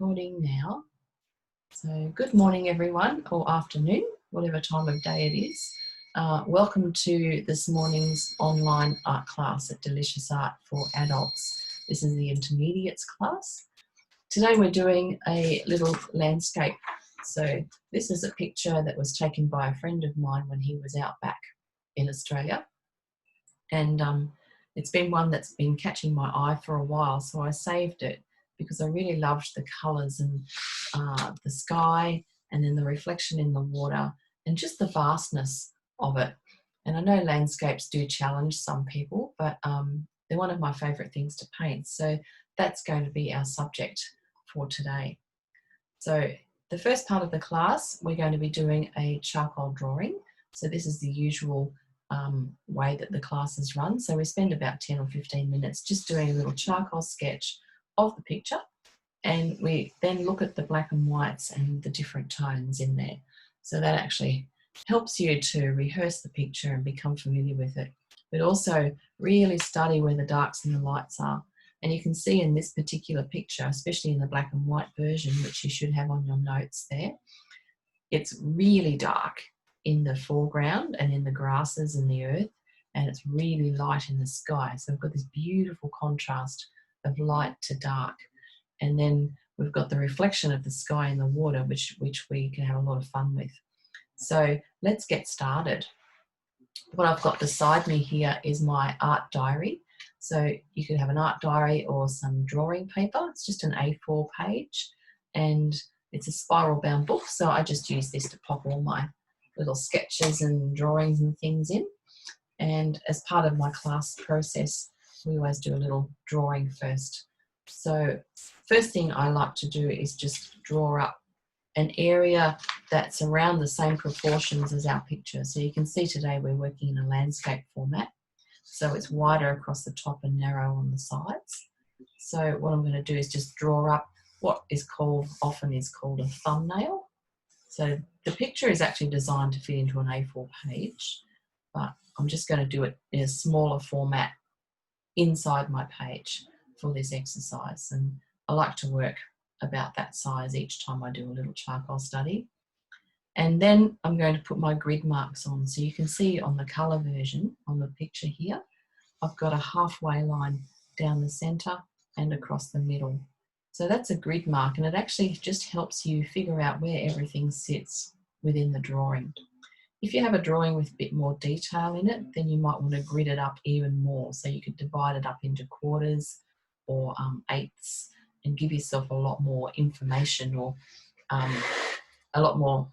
recording now. So good morning everyone, or afternoon, whatever time of day it is. Welcome to this morning's online art class at Delicious Art for Adults. This is the intermediates class. Today we're doing a little landscape. So this is a picture that was taken by a friend of mine when he was out back in Australia. And it's been one that's been catching my eye for a while, so I saved it because I really loved the colours and the sky, and then the reflection in the water and just the vastness of it. And I know landscapes do challenge some people, but they're one of my favourite things to paint. So that's going to be our subject for today. So the first part of the class, we're going to be doing a charcoal drawing. So this is the usual way that the classes run. So we spend about 10 or 15 minutes just doing a little charcoal sketch of the picture, and we then look at the black and whites and the different tones in there. So that actually helps you to rehearse the picture and become familiar with it, but also really study where the darks and the lights are. And you can see in this particular picture, especially in the black and white version, which you should have on your notes there, it's really dark in the foreground and in the grasses and the earth, and it's really light in the sky. So we've got this beautiful contrast of light to dark, and then we've got the reflection of the sky in the water, which we can have a lot of fun with. So let's get started. What I've got beside me here is my art diary. So you could have an art diary or some drawing paper. It's just an A4 page, and it's a spiral bound book, so I just use this to pop all my little sketches and drawings and things in. And as part of my class process, we always do a little drawing first. So first thing I like to do is just draw up an area that's around the same proportions as our picture. So you can see today we're working in a landscape format. So it's wider across the top and narrow on the sides. So what I'm going to do is just draw up what is often called a thumbnail. So the picture is actually designed to fit into an A4 page, but I'm just going to do it in a smaller format inside my page for this exercise. And I like to work about that size each time I do a little charcoal study. And then I'm going to put my grid marks on. So you can see on the colour version on the picture here, I've got a halfway line down the centre and across the middle. So that's a grid mark, and it actually just helps you figure out where everything sits within the drawing. If you have a drawing with a bit more detail in it, then you might want to grid it up even more. So you could divide it up into quarters or eighths and give yourself a lot more information, or a lot more,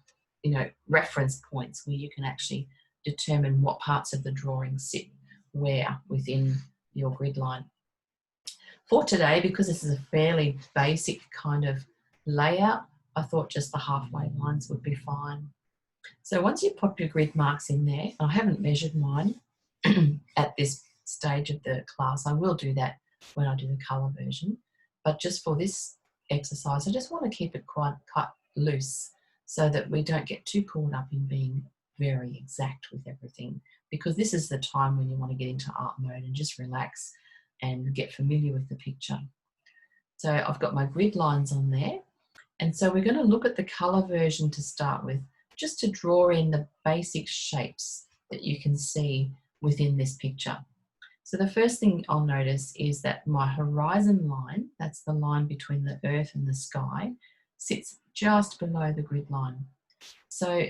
reference points where you can actually determine what parts of the drawing sit where within your grid line. For today, because this is a fairly basic kind of layout, I thought just the halfway lines would be fine. So once you pop your grid marks in there, I haven't measured mine at this stage of the class. I will do that when I do the colour version. But just for this exercise, I just want to keep it quite loose so that we don't get too caught up in being very exact with everything, because this is the time when you want to get into art mode and just relax and get familiar with the picture. So I've got my grid lines on there. And so we're going to look at the colour version to start with, just to draw in the basic shapes that you can see within this picture. So the first thing I'll notice is that my horizon line, that's the line between the earth and the sky, sits just below the grid line. So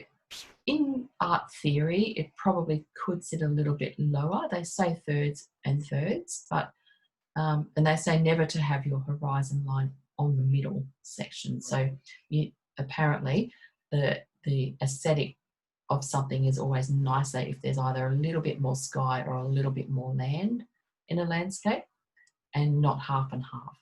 in art theory, it probably could sit a little bit lower. They say thirds and thirds, but and they say never to have your horizon line on the middle section. So apparently the aesthetic of something is always nicer if there's either a little bit more sky or a little bit more land in a landscape, and not half and half.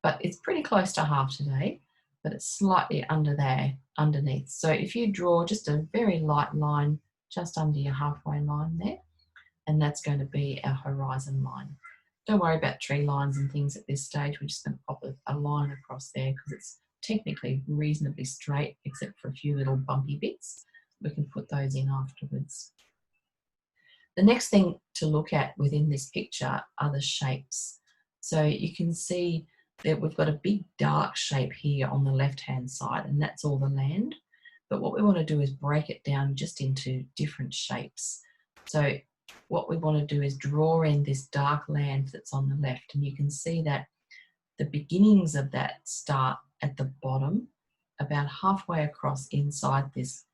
But it's pretty close to half today, but it's slightly under there, underneath. So if you draw just a very light line just under your halfway line there, and that's going to be our horizon line. Don't worry about tree lines and things at this stage. We're just going to pop a line across there because it's technically reasonably straight, except for a few little bumpy bits. We can put those in afterwards. The next thing to look at within this picture are the shapes. So you can see we've got a big dark shape here on the left-hand side, and that's all the land. But what we want to do is break it down just into different shapes. So what we want to do is draw in this dark land that's on the left, and you can see that the beginnings of that start at the bottom, about halfway across inside this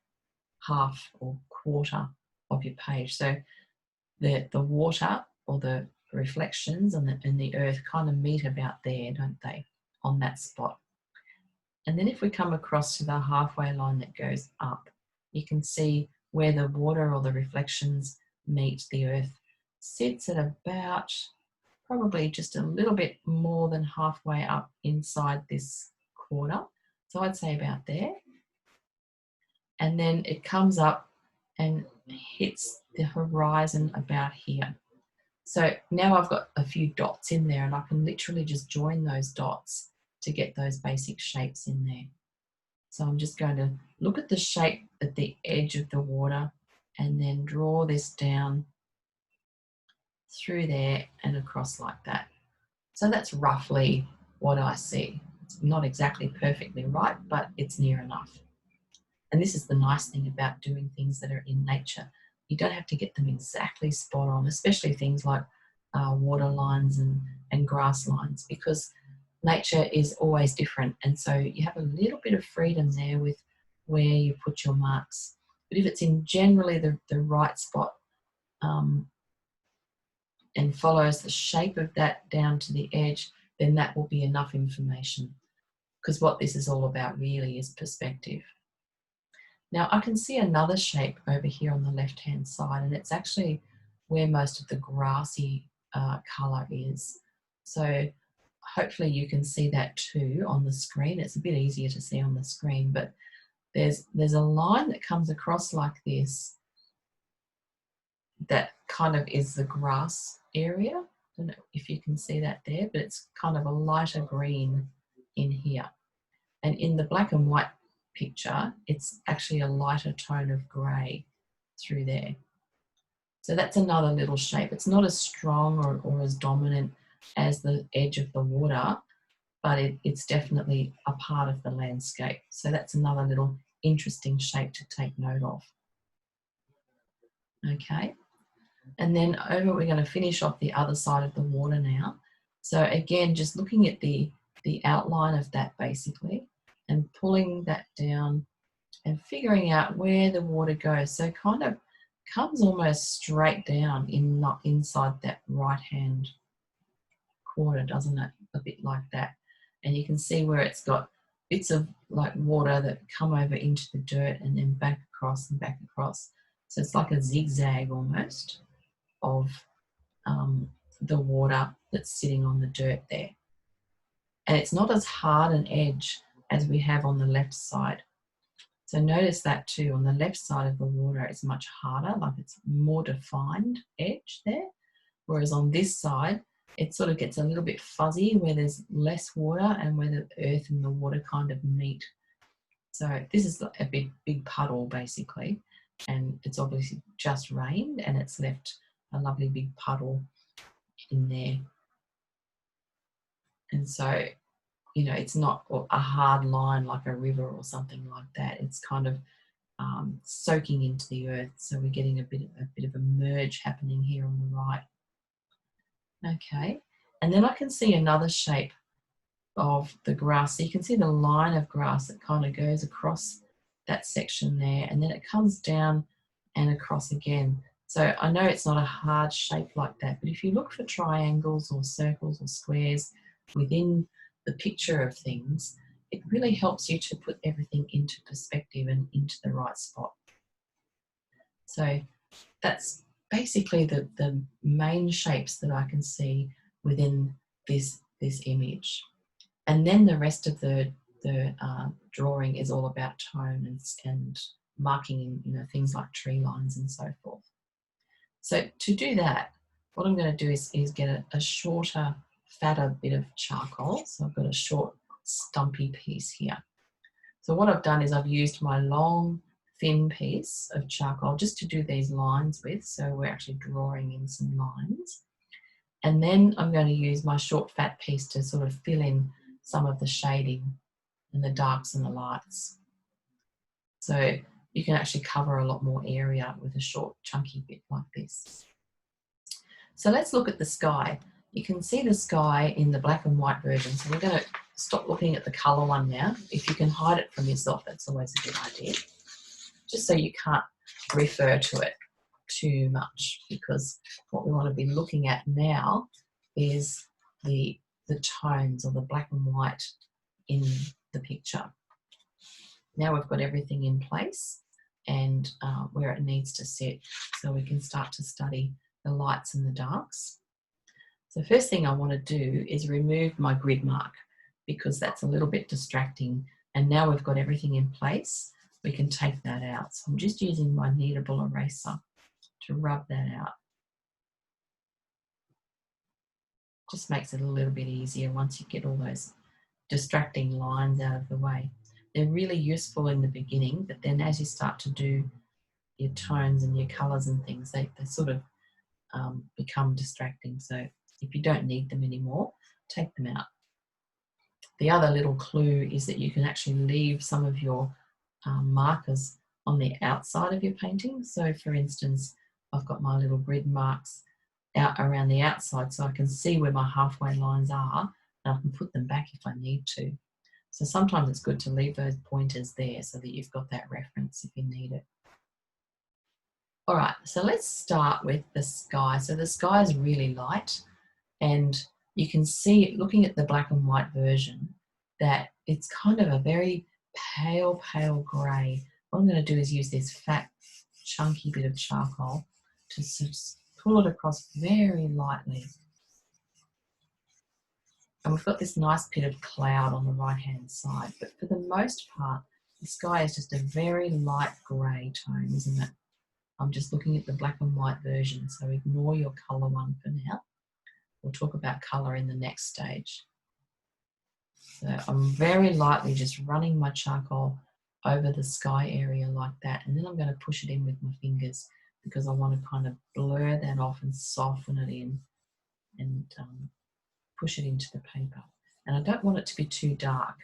half or quarter of your page. So the water or the reflections and the earth kind of meet about there, don't they, on that spot. And then if we come across to the halfway line that goes up, you can see where the water or the reflections meet the earth sits at about probably just a little bit more than halfway up inside this quarter. So I'd say about there. And then it comes up and hits the horizon about here. So now I've got a few dots in there, and I can literally just join those dots to get those basic shapes in there. So I'm just going to look at the shape at the edge of the water and then draw this down through there and across like that. So that's roughly what I see. It's not exactly perfectly right, but it's near enough. And this is the nice thing about doing things that are in nature. You don't have to get them exactly spot on, especially things like water lines and grass lines, because nature is always different. And so you have a little bit of freedom there with where you put your marks. But if it's in generally the right spot and follows the shape of that down to the edge, then that will be enough information. Because what this is all about really is perspective. Now I can see another shape over here on the left-hand side, and it's actually where most of the grassy colour is. So hopefully you can see that too on the screen. It's a bit easier to see on the screen, but there's a line that comes across like this that kind of is the grass area. I don't know if you can see that there, but it's kind of a lighter green in here. And in the black and white picture, it's actually a lighter tone of grey through there. So that's another little shape. It's not as strong or as dominant as the edge of the water, but it's definitely a part of the landscape. So that's another little interesting shape to take note of. Okay, and then we're going to finish off the other side of the water now. So again, just looking at the outline of that basically, and pulling that down and figuring out where the water goes. So kind of comes almost straight down not inside that right hand quarter, doesn't it? A bit like that. And you can see where it's got bits of like water that come over into the dirt and then back across and back across. So it's like a zigzag almost of the water that's sitting on the dirt there. And it's not as hard an edge as we have on the left side. So notice that too, on the left side of the water it's much harder, like it's more defined edge there. Whereas on this side, it sort of gets a little bit fuzzy where there's less water and where the earth and the water kind of meet. So this is a big puddle basically, and it's obviously just rained and it's left a lovely big puddle in there. And so, you know, it's not a hard line like a river or something like that. It's kind of soaking into the earth. So we're getting a bit of a merge happening here on the right. Okay, and then I can see another shape of the grass. So you can see the line of grass that kind of goes across that section there, and then it comes down and across again. So I know it's not a hard shape like that, but if you look for triangles or circles or squares within the picture of things, it really helps you to put everything into perspective and into the right spot. So that's basically the main shapes that I can see within this image. And then the rest of the drawing is all about tone and marking, you know, things like tree lines and so forth. So to do that, what I'm going to do is get a shorter, fatter bit of charcoal. So I've got a short, stumpy piece here. So what I've done is I've used my long, thin piece of charcoal just to do these lines with. So we're actually drawing in some lines. And then I'm going to use my short fat piece to sort of fill in some of the shading and the darks and the lights. So you can actually cover a lot more area with a short chunky bit like this. So let's look at the sky. You can see the sky in the black and white version. So we're going to stop looking at the colour one now. If you can hide it from yourself, that's always a good idea. Just so you can't refer to it too much, because what we want to be looking at now is the tones or the black and white in the picture. Now we've got everything in place and where it needs to sit, so we can start to study the lights and the darks. So first thing I want to do is remove my grid mark, because that's a little bit distracting, and now we've got everything in place, we can take that out. So I'm just using my kneadable eraser to rub that out. Just makes it a little bit easier once you get all those distracting lines out of the way. They're really useful in the beginning, but then as you start to do your tones and your colours and things, they sort of become distracting. So if you don't need them anymore, take them out. The other little clue is that you can actually leave some of your markers on the outside of your painting. So for instance, I've got my little grid marks out around the outside, so I can see where my halfway lines are, and I can put them back if I need to. So sometimes it's good to leave those pointers there so that you've got that reference if you need it. All right, so let's start with the sky. So the sky is really light, and you can see, looking at the black and white version, that it's kind of a very pale grey. What I'm going to do is use this fat, chunky bit of charcoal to just pull it across very lightly. And we've got this nice bit of cloud on the right-hand side, but for the most part, the sky is just a very light grey tone, isn't it? I'm just looking at the black and white version, so ignore your colour one for now. We'll talk about colour in the next stage. So I'm very lightly just running my charcoal over the sky area like that, and then I'm going to push it in with my fingers, because I want to kind of blur that off and soften it in and push it into the paper. And I don't want it to be too dark,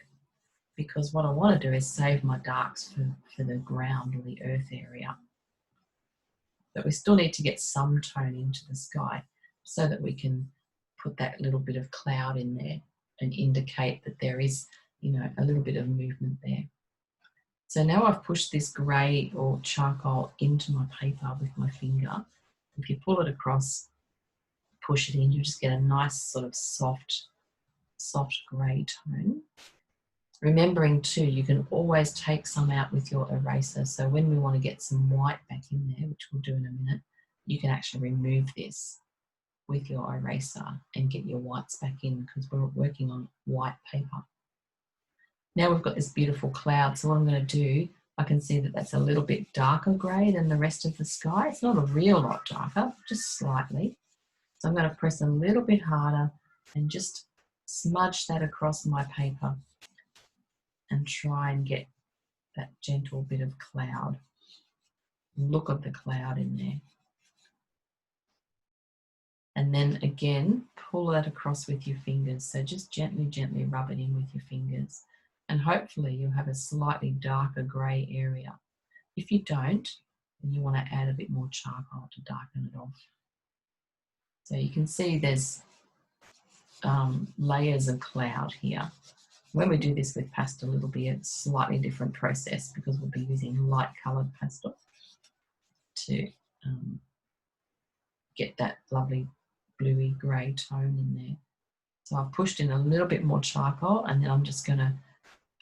because what I want to do is save my darks for the ground or the earth area. But we still need to get some tone into the sky so that we can put that little bit of cloud in there and indicate that there is, you know, a little bit of movement there. So now I've pushed this grey or charcoal into my paper with my finger. If you pull it across, push it in, you just get a nice sort of soft grey tone. Remembering too, you can always take some out with your eraser. So when we want to get some white back in there, which we'll do in a minute, you can actually remove this with your eraser and get your whites back in, because we're working on white paper. Now we've got this beautiful cloud. So what I'm going to do, I can see that that's a little bit darker grey than the rest of the sky. It's not a real lot darker, just slightly. So I'm going to press a little bit harder and just smudge that across my paper and try and get that gentle bit of cloud, look of the cloud in there. And then again, pull that across with your fingers. So just gently rub it in with your fingers. And hopefully you'll have a slightly darker grey area. If you don't, then you want to add a bit more charcoal to darken it off. So you can see there's layers of cloud here. When we do this with pastel, it'll be a slightly different process, because we'll be using light coloured pastel to get that lovely bluey grey tone in there. So I've pushed in a little bit more charcoal, and then I'm just going to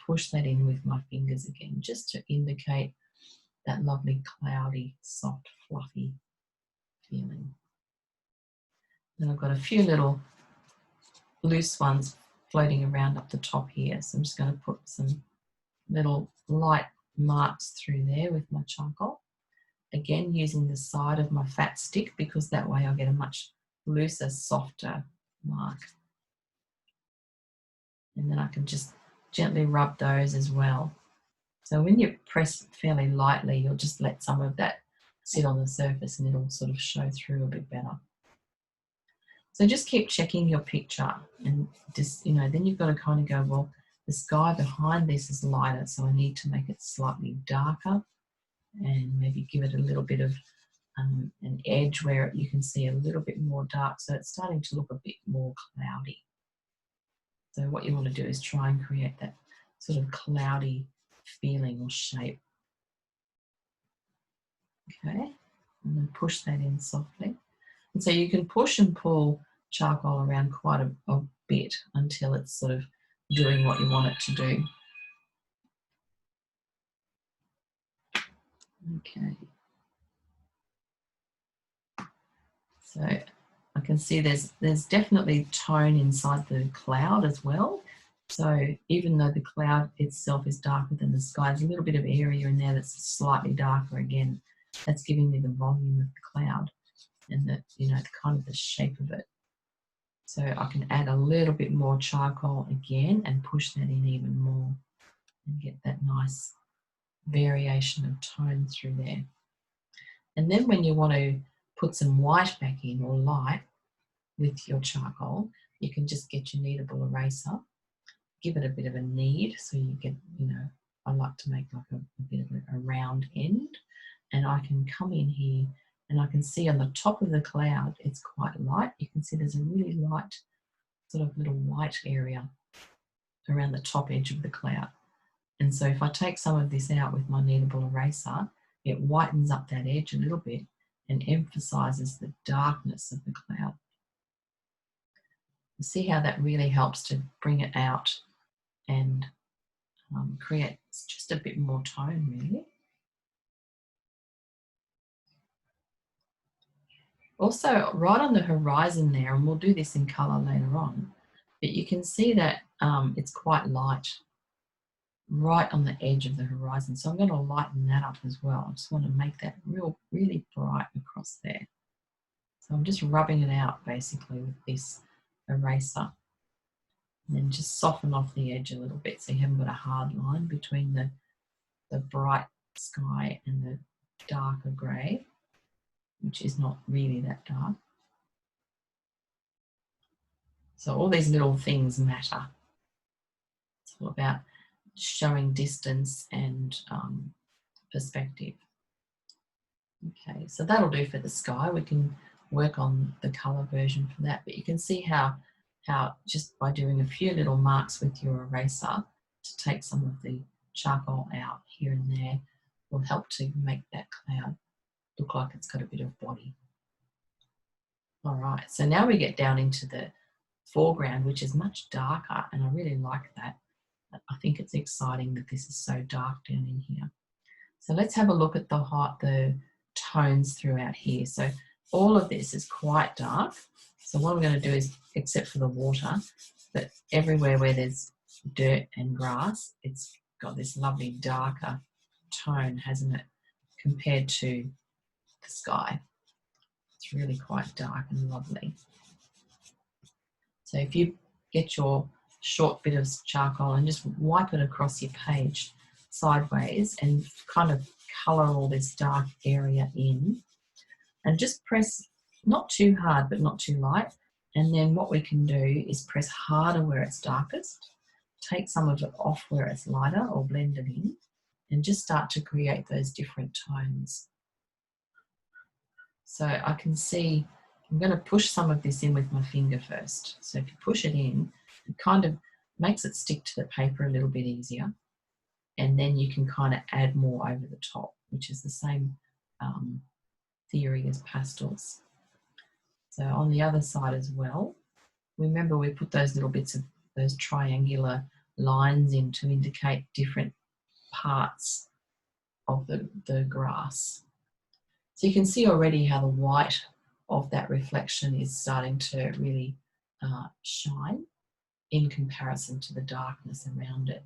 push that in with my fingers again, just to indicate that lovely cloudy, soft, fluffy feeling. Then I've got a few little loose ones floating around up the top here. So I'm just going to put some little light marks through there with my charcoal. Again, using the side of my fat stick, because that way I'll get a much looser, softer mark. And then I can just gently rub those as well. So when you press fairly lightly, you'll just let some of that sit on the surface and it'll sort of show through a bit better. So just keep checking your picture, and just, you know, then you've got to kind of go, well, the sky behind this is lighter, so I need to make it slightly darker and maybe give it a little bit of an edge where you can see a little bit more dark, so it's starting to look a bit more cloudy. So what you want to do is try and create that sort of cloudy feeling or shape. Okay, and then push that in softly. And so you can push and pull charcoal around quite a bit until it's sort of doing what you want it to do. Okay. So I can see there's definitely tone inside the cloud as well. So even though the cloud itself is darker than the sky, there's a little bit of area in there that's slightly darker again. That's giving me the volume of the cloud and the, you know, kind of the shape of it. So I can add a little bit more charcoal again and push that in even more and get that nice variation of tone through there. And then when you want to put some white back in, or light, with your charcoal, you can just get your kneadable eraser, give it a bit of a knead, so you get, you know, I like to make like a bit of a round end, and I can come in here and I can see on the top of the cloud it's quite light. You can see there's a really light sort of little white area around the top edge of the cloud. And so if I take some of this out with my kneadable eraser, it whitens up that edge a little bit and emphasizes the darkness of the cloud. See how that really helps to bring it out and create just a bit more tone, really. Also, right on the horizon there, and we'll do this in colour later on, but you can see that it's quite light right on the edge of the horizon. So I'm going to lighten that up as well. I just want to make that really bright across there. So I'm just rubbing it out basically with this eraser. And then just soften off the edge a little bit so you haven't got a hard line between the bright sky and the darker grey, which is not really that dark. So all these little things matter. It's all about showing distance and perspective. Okay, so that'll do for the sky. We can work on the colour version for that, but you can see how just by doing a few little marks with your eraser to take some of the charcoal out here and there will help to make that cloud look like it's got a bit of body. All right, so now we get down into the foreground, which is much darker, and I really like that. I think it's exciting that this is so dark down in here. So let's have a look at the tones throughout here. So all of this is quite dark. So what I'm going to do is, except for the water, but everywhere where there's dirt and grass, it's got this lovely darker tone, hasn't it, compared to the sky. It's really quite dark and lovely. So if you get your short bit of charcoal and just wipe it across your page sideways and kind of colour all this dark area in, and just press not too hard but not too light, and then what we can do is press harder where it's darkest, take some of it off where it's lighter or blend it in, and just start to create those different tones. So I can see I'm going to push some of this in with my finger first. So if you push it in, it kind of makes it stick to the paper a little bit easier, and then you can kind of add more over the top, which is the same theory as pastels. So on the other side as well, remember we put those little bits of those triangular lines in to indicate different parts of the grass. So you can see already how the white of that reflection is starting to really shine in comparison to the darkness around it.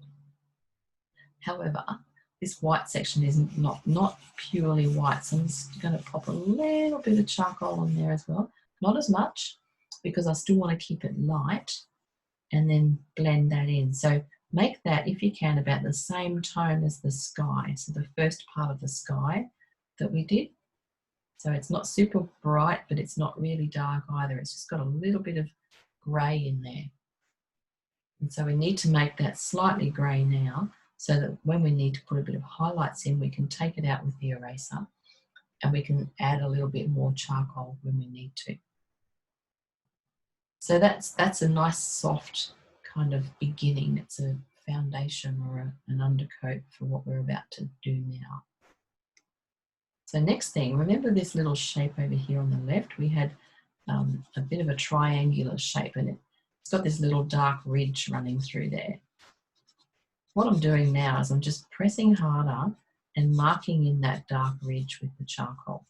However, this white section is not purely white, so I'm just going to pop a little bit of charcoal on there as well. Not as much, because I still want to keep it light, and then blend that in. So make that, if you can, about the same tone as the sky. So the first part of the sky that we did. So it's not super bright, but it's not really dark either. It's just got a little bit of grey in there. And so we need to make that slightly grey now, so that when we need to put a bit of highlights in, we can take it out with the eraser and we can add a little bit more charcoal when we need to. So that's a nice soft kind of beginning. It's a foundation or an undercoat for what we're about to do now. So next thing, remember this little shape over here on the left? We had a bit of a triangular shape, and it's got this little dark ridge running through there. What I'm doing now is I'm just pressing harder and marking in that dark ridge with the charcoal.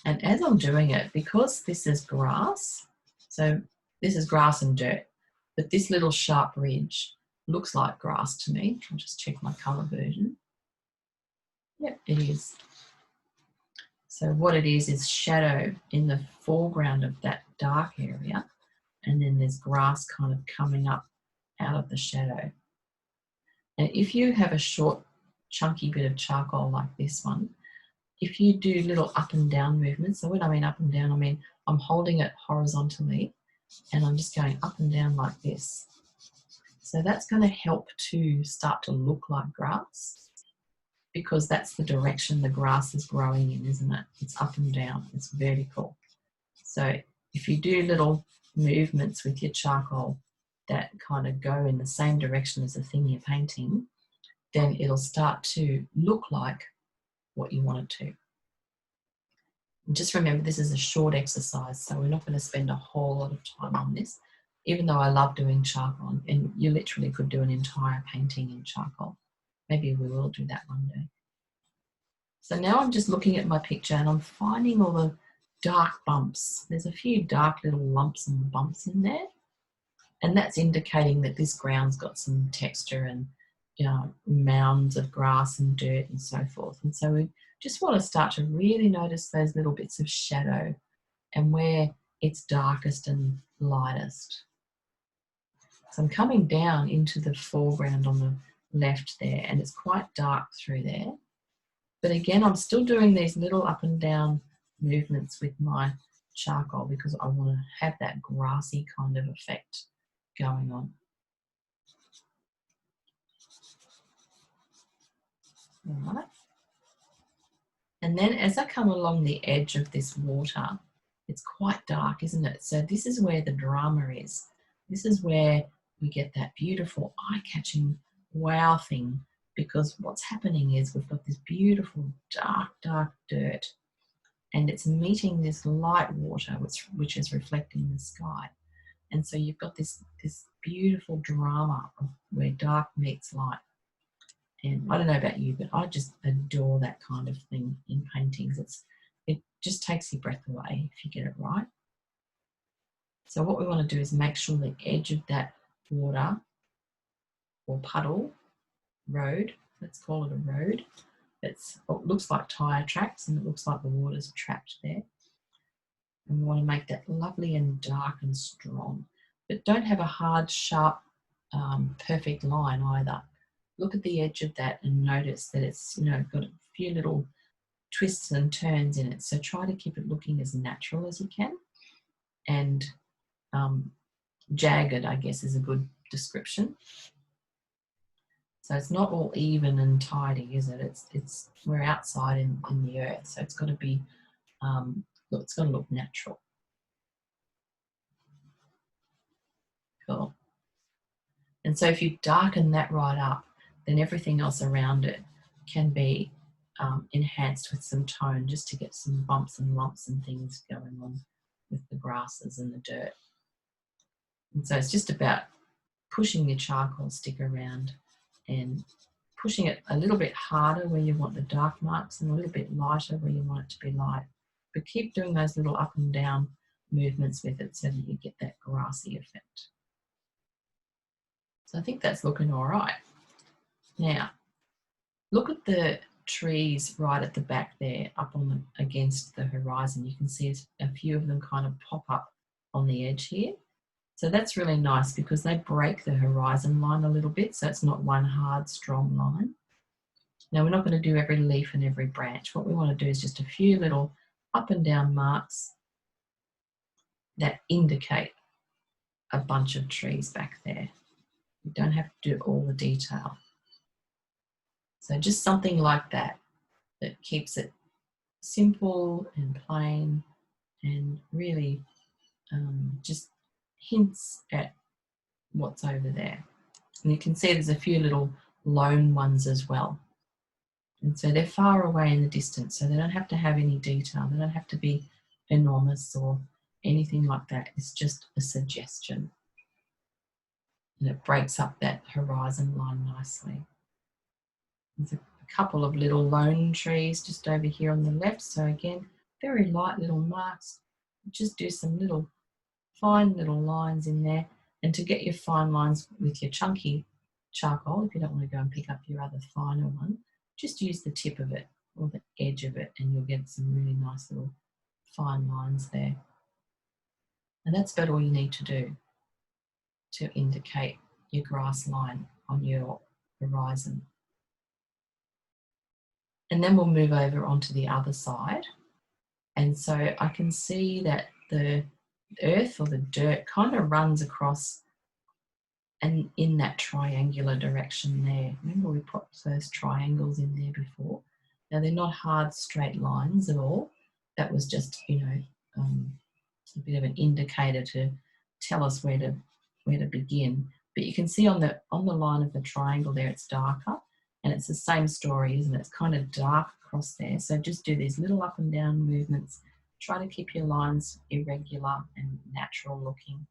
And as I'm doing it, because this is grass, so this is grass and dirt, but this little sharp ridge looks like grass to me. I'll just check my colour version. Yep, it is. So what it is shadow in the foreground of that dark area, and then there's grass kind of coming up out of the shadow. And if you have a short, chunky bit of charcoal like this one, if you do little up and down movements, so when I mean up and down, I mean I'm holding it horizontally and I'm just going up and down like this. So that's going to help to start to look like grass, because that's the direction the grass is growing in, isn't it? It's up and down, it's vertical. So if you do little movements with your charcoal that kind of go in the same direction as the thing you're painting, then it'll start to look like what you want it to. And just remember, this is a short exercise, so we're not going to spend a whole lot of time on this, even though I love doing charcoal, and you literally could do an entire painting in charcoal. Maybe we will do that one day. So now I'm just looking at my picture and I'm finding all the dark bumps. There's a few dark little lumps and bumps in there, and that's indicating that this ground's got some texture and, you know, mounds of grass and dirt and so forth. And so we just want to start to really notice those little bits of shadow and where it's darkest and lightest. So I'm coming down into the foreground on the left there, and it's quite dark through there. But again, I'm still doing these little up and down movements with my charcoal because I want to have that grassy kind of effect going on. All right. And then as I come along the edge of this water, it's quite dark, isn't it? So this is where the drama is. This is where we get that beautiful eye-catching wow thing, because what's happening is we've got this beautiful dark, dark dirt, and it's meeting this light water, which is reflecting the sky. And so you've got this beautiful drama of where dark meets light. And I don't know about you, but I just adore that kind of thing in paintings. It just takes your breath away if you get it right. So what we want to do is make sure the edge of that water or puddle, road, let's call it a road, it looks like tyre tracks and it looks like the water's trapped there. And we want to make that lovely and dark and strong. But don't have a hard, sharp, perfect line either. Look at the edge of that and notice that it's, you know, got a few little twists and turns in it. So try to keep it looking as natural as you can. And jagged, I guess, is a good description. So it's not all even and tidy, is it? We're outside in the earth, so it's got to be, it's got to look natural. Cool. And so if you darken that right up, then everything else around it can be enhanced with some tone, just to get some bumps and lumps and things going on with the grasses and the dirt. And so it's just about pushing your charcoal stick around and pushing it a little bit harder where you want the dark marks and a little bit lighter where you want it to be light. But keep doing those little up and down movements with it so that you get that grassy effect. So I think that's looking all right. Now, look at the trees right at the back there, up on against the horizon. You can see a few of them kind of pop up on the edge here. So that's really nice because they break the horizon line a little bit, so it's not one hard, strong line. Now we're not going to do every leaf and every branch. What we want to do is just a few little up and down marks that indicate a bunch of trees back there. You don't have to do all the detail. So just something like that, that keeps it simple and plain and really just hints at what's over there. And you can see there's a few little lone ones as well. And so they're far away in the distance, so they don't have to have any detail. They don't have to be enormous or anything like that. It's just a suggestion. And it breaks up that horizon line nicely. There's a couple of little lone trees just over here on the left. So again, very light little marks. Just do some little fine little lines in there. And to get your fine lines with your chunky charcoal, if you don't want to go and pick up your other finer one, just use the tip of it or the edge of it and you'll get some really nice little fine lines there. And that's about all you need to do to indicate your grass line on your horizon. And then we'll move over onto the other side. And so I can see that the earth or the dirt kind of runs across and in that triangular direction there. Remember we put those triangles in there before? Now they're not hard straight lines at all. That was just, you know, a bit of an indicator to tell us where to begin. But you can see on the line of the triangle there, it's darker, and it's the same story, isn't it? It's kind of dark across there. So just do these little up and down movements. Try to keep your lines irregular and natural looking.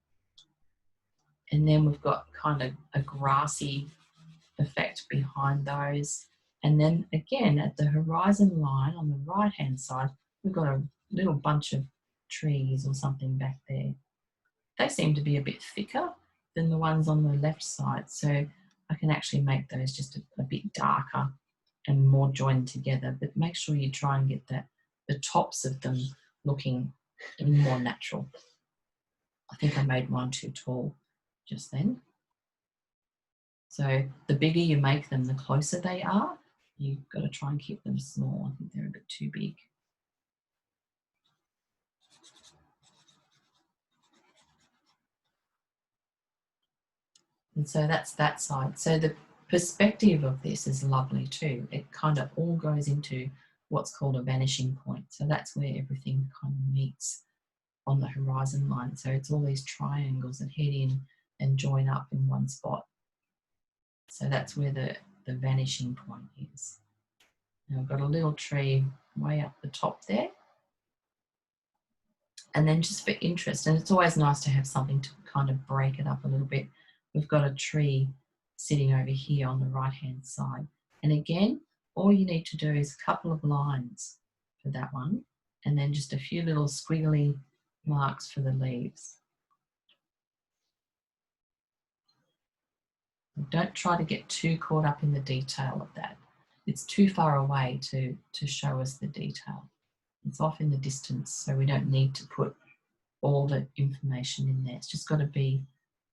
And then we've got kind of a grassy effect behind those. And then again, at the horizon line on the right-hand side, we've got a little bunch of trees or something back there. They seem to be a bit thicker than the ones on the left side. So I can actually make those just a bit darker and more joined together. But make sure you try and get the tops of them looking more natural. I think I made one too tall just then. So the bigger you make them, the closer they are. You've got to try and keep them small. I think they're a bit too big. And so that's that side. So the perspective of this is lovely too. It kind of all goes into what's called a vanishing point. So that's where everything kind of meets on the horizon line. So it's all these triangles that head in and join up in one spot. So that's where the vanishing point is. Now I've got a little tree way up the top there. And then just for interest, and it's always nice to have something to kind of break it up a little bit, we've got a tree sitting over here on the right-hand side. And again, all you need to do is a couple of lines for that one, and then just a few little squiggly marks for the leaves. Don't try to get too caught up in the detail of that. It's too far away to show us the detail. It's off in the distance, so we don't need to put all the information in there. It's just got to be,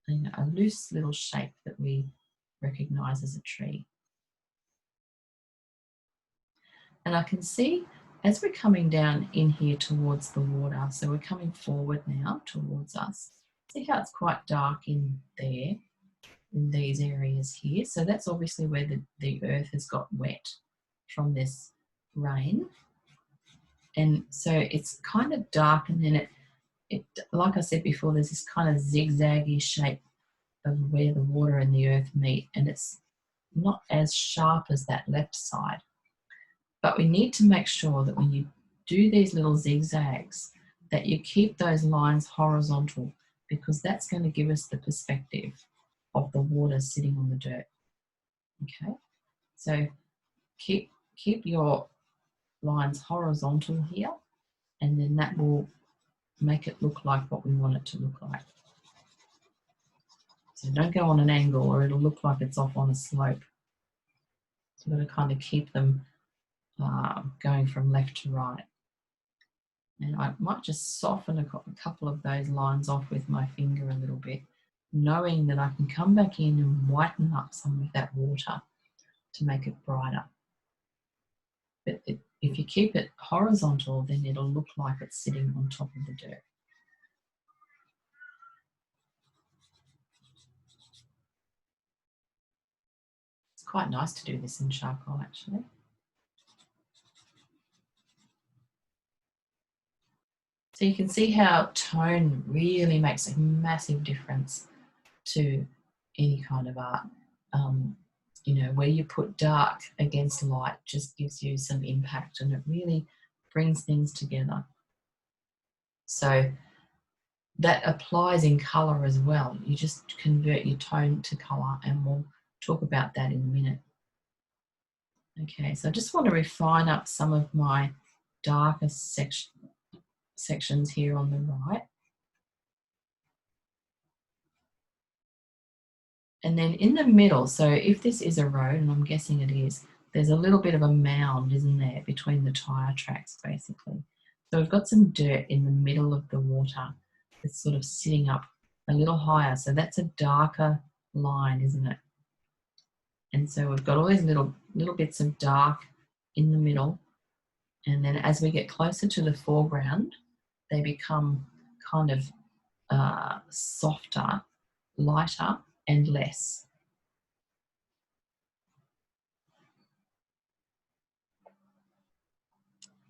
you know, a loose little shape that we recognise as a tree. And I can see as we're coming down in here towards the water, so we're coming forward now towards us. See how it's quite dark in there, in these areas here. So that's obviously where the earth has got wet from this rain. And so it's kind of dark, and then it like I said before, there's this kind of zigzaggy shape of where the water and the earth meet, and it's not as sharp as that left side. But we need to make sure that when you do these little zigzags, that you keep those lines horizontal, because that's going to give us the perspective of the water sitting on the dirt. Okay, so keep your lines horizontal here, and then that will make it look like what we want it to look like. So don't go on an angle or it'll look like it's off on a slope. So we've got to kind of keep them going from left to right. And I might just soften a couple of those lines off with my finger a little bit, knowing that I can come back in and whiten up some of that water to make it brighter. But if you keep it horizontal, then it'll look like it's sitting on top of the dirt. It's quite nice to do this in charcoal, actually. So you can see how tone really makes a massive difference to any kind of art. You know, where you put dark against light just gives you some impact, and it really brings things together. So that applies in colour as well. You just convert your tone to colour, and we'll talk about that in a minute. Okay, so I just want to refine up some of my darker sections here on the right. And then in the middle, so if this is a road, and I'm guessing it is, there's a little bit of a mound, isn't there, between the tyre tracks, basically. So we've got some dirt in the middle of the water that's sort of sitting up a little higher. So that's a darker line, isn't it? And so we've got all these little bits of dark in the middle. And then as we get closer to the foreground, they become kind of softer, lighter, and less.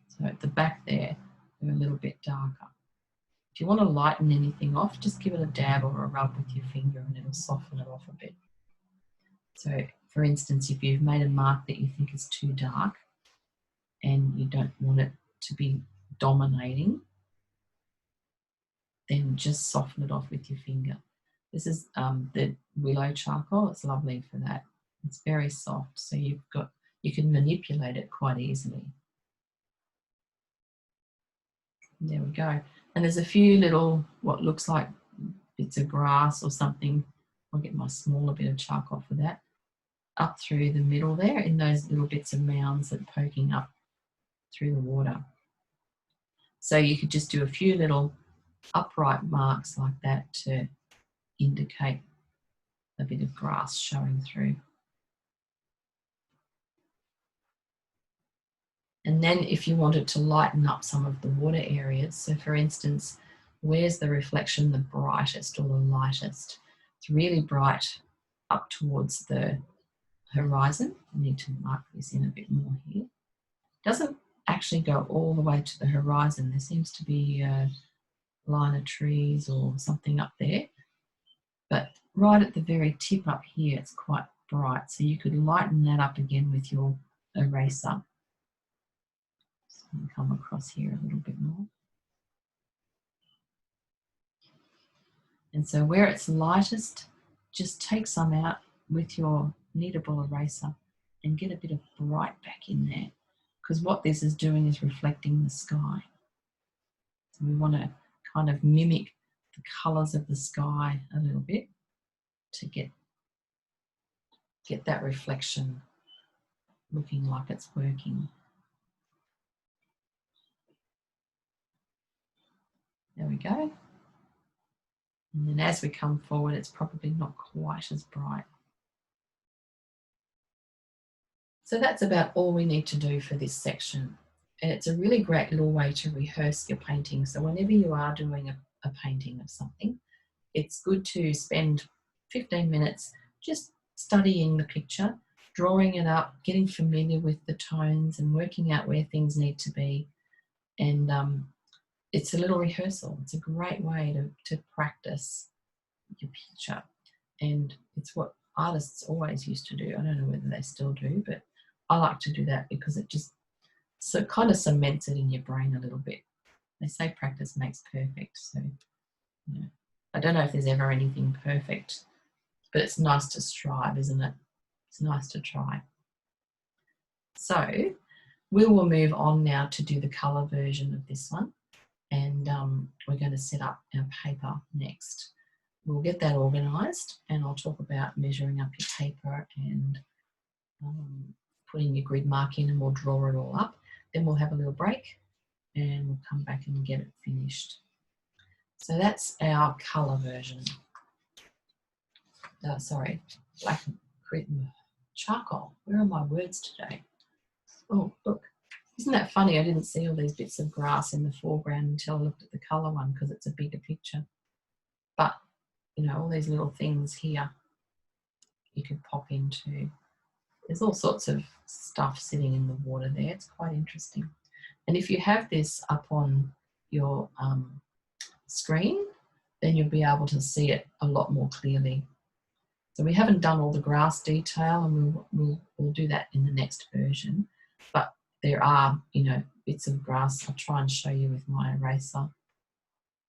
So at the back there, they're a little bit darker. If you want to lighten anything off, just give it a dab or a rub with your finger and it'll soften it off a bit. So for instance, if you've made a mark that you think is too dark and you don't want it to be dominating, then just soften it off with your finger. This is the willow charcoal. It's lovely for that. It's very soft, so you can manipulate it quite easily. There we go. And there's a few little, what looks like bits of grass or something. I'll get my smaller bit of charcoal for that. Up through the middle there in those little bits of mounds that are poking up through the water. So you could just do a few little upright marks like that to indicate a bit of grass showing through. And then if you wanted to lighten up some of the water areas, so for instance, where's the reflection the brightest or the lightest? It's really bright up towards the horizon. I need to mark this in a bit more here. It doesn't actually go all the way to the horizon. There seems to be a line of trees or something up there. But right at the very tip up here, it's quite bright. So you could lighten that up again with your eraser. So come across here a little bit more. And so where it's lightest, just take some out with your kneadable eraser and get a bit of bright back in there. Because what this is doing is reflecting the sky. So we want to kind of mimic the colours of the sky a little bit to get that reflection looking like it's working. There we go. And then as we come forward, it's probably not quite as bright. So that's about all we need to do for this section. And it's a really great little way to rehearse your painting. So whenever you are doing a painting of something, it's good to spend 15 minutes just studying the picture, drawing it up, getting familiar with the tones and working out where things need to be. And it's a little rehearsal. It's a great way to practice your picture. And it's what artists always used to do. I don't know whether they still do, but I like to do that because it just kind of cements it in your brain a little bit. They say practice makes perfect. So, you know, I don't know if there's ever anything perfect, but it's nice to strive, isn't it? It's nice to try. So we will move on now to do the colour version of this one. And we're going to set up our paper next. We'll get that organised and I'll talk about measuring up your paper and putting your grid mark in, and we'll draw it all up. Then we'll have a little break and we'll come back and get it finished. So that's our colour version. Sorry, black charcoal. Where are my words today? Oh, look, Isn't that funny? I didn't see all these bits of grass in the foreground until I looked at the colour one because it's a bigger picture. But, you know, all these little things here you could pop into. There's all sorts of stuff sitting in the water there. It's quite interesting. And if you have this up on your screen, then you'll be able to see it a lot more clearly. So we haven't done all the grass detail, and we'll do that in the next version. But there are, you know, bits of grass. I'll try and show you with my eraser.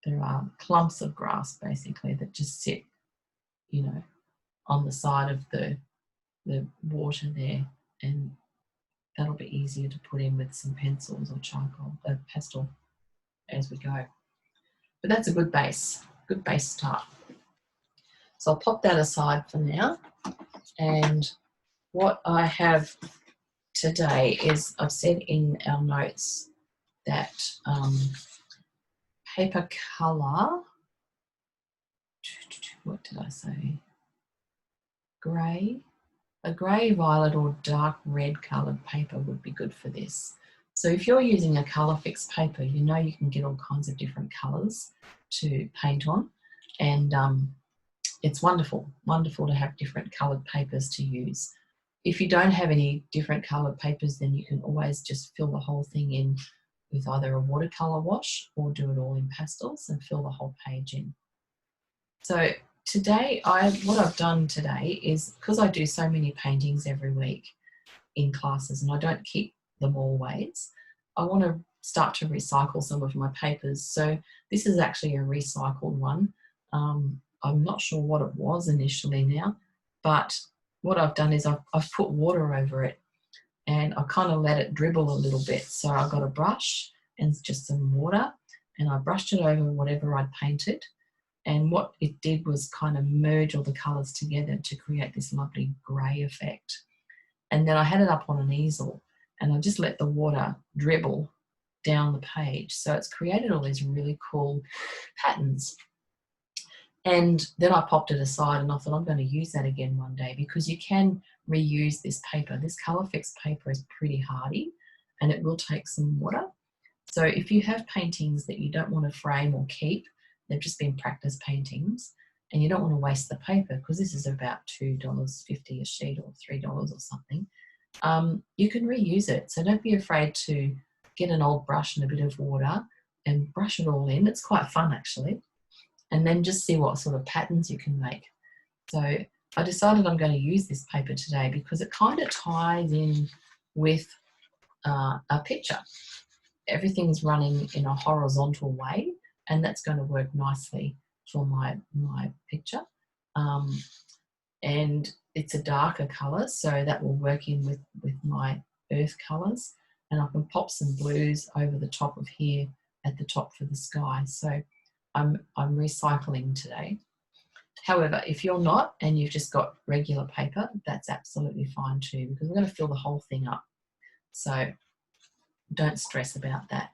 There are clumps of grass basically that just sit, you know, on the side of the water there, and that'll be easier to put in with some pencils or charcoal, pastel as we go. But that's a good base start. So I'll pop that aside for now. And what I have today is, I've said in our notes that paper colour, what did I say? Grey. A grey, violet or dark red coloured paper would be good for this. So if you're using a colour fixed paper, you know you can get all kinds of different colours to paint on, and it's wonderful to have different coloured papers to use. If you don't have any different coloured papers, then you can always just fill the whole thing in with either a watercolour wash or do it all in pastels and fill the whole page in. So today, what I've done today is, because I do so many paintings every week in classes and I don't keep them always, I want to start to recycle some of my papers. So this is actually a recycled one. I'm not sure what it was initially now, but what I've done is I've put water over it and I kind of let it dribble a little bit. So I've got a brush and just some water, and I brushed it over whatever I'd painted. And what it did was kind of merge all the colours together to create this lovely grey effect. And then I had it up on an easel and I just let the water dribble down the page. So it's created all these really cool patterns. And then I popped it aside and I thought I'm going to use that again one day, because you can reuse this paper. This colour fixed paper is pretty hardy and it will take some water. So if you have paintings that you don't want to frame or keep, they've just been practice paintings, and you don't want to waste the paper, because this is about $2.50 a sheet or $3 or something, you can reuse it. So don't be afraid to get an old brush and a bit of water and brush it all in. It's quite fun actually. And then just see what sort of patterns you can make. So I decided I'm going to use this paper today because it kind of ties in with a picture. Everything's running in a horizontal way, and that's going to work nicely for my picture. And it's a darker colour, so that will work in with my earth colours. And I can pop some blues over the top of here at the top for the sky. So I'm recycling today. However, if you're not and you've just got regular paper, that's absolutely fine too, because we're going to fill the whole thing up. So don't stress about that.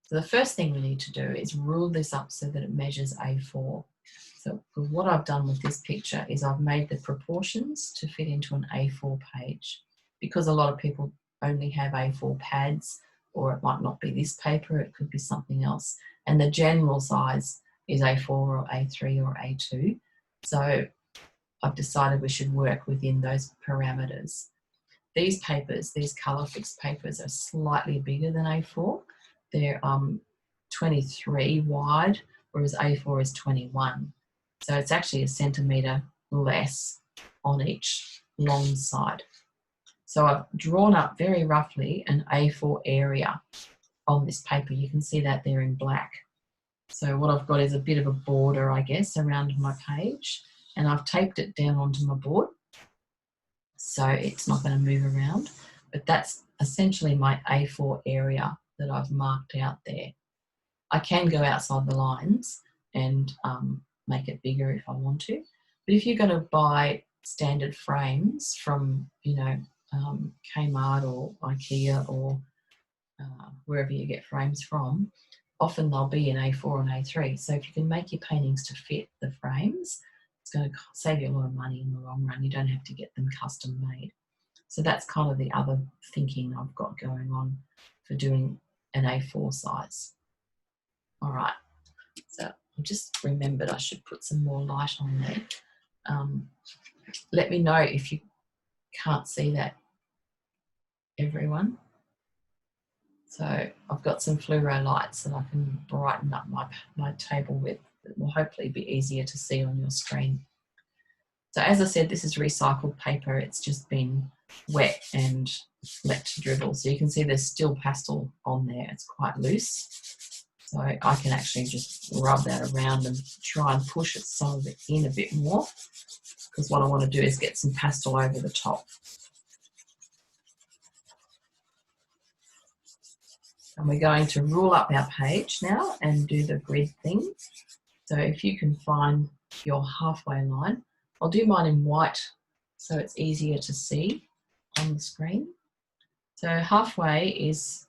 So the first thing we need to do is rule this up so that it measures A4. So what I've done with this picture is I've made the proportions to fit into an A4 page, because a lot of people only have A4 pads, or it might not be this paper, it could be something else. And the general size is A4 or A3 or A2. So I've decided we should work within those parameters. These papers, these colour fixed papers, are slightly bigger than A4. They're 23 wide, whereas A4 is 21. So it's actually a centimetre less on each long side. So I've drawn up very roughly an A4 area on this paper. You can see that there in black. So what I've got is a bit of a border, I guess, around my page, and I've taped it down onto my board so it's not going to move around. But that's essentially my A4 area that I've marked out there. I can go outside the lines and make it bigger if I want to. But if you're going to buy standard frames from, you know, Kmart or IKEA or wherever you get frames from, often they'll be in A4 and A3. So if you can make your paintings to fit the frames, it's going to save you a lot of money in the long run. You don't have to get them custom made. So that's kind of the other thinking I've got going on. for doing an A4 size. All right, so I just remembered I should put some more light on there. Let me know if you can't see that, everyone. So I've got some fluoro lights that I can brighten up my table with. It will hopefully be easier to see on your screen. So as I said, this is recycled paper. It's just been wet and let to dribble. So you can see there's still pastel on there. It's quite loose. So I can actually just rub that around and try and push it some of it in a bit more, because what I want to do is get some pastel over the top. And we're going to rule up our page now and do the grid thing. So if you can find your halfway line, I'll do mine in white so it's easier to see on the screen. So halfway is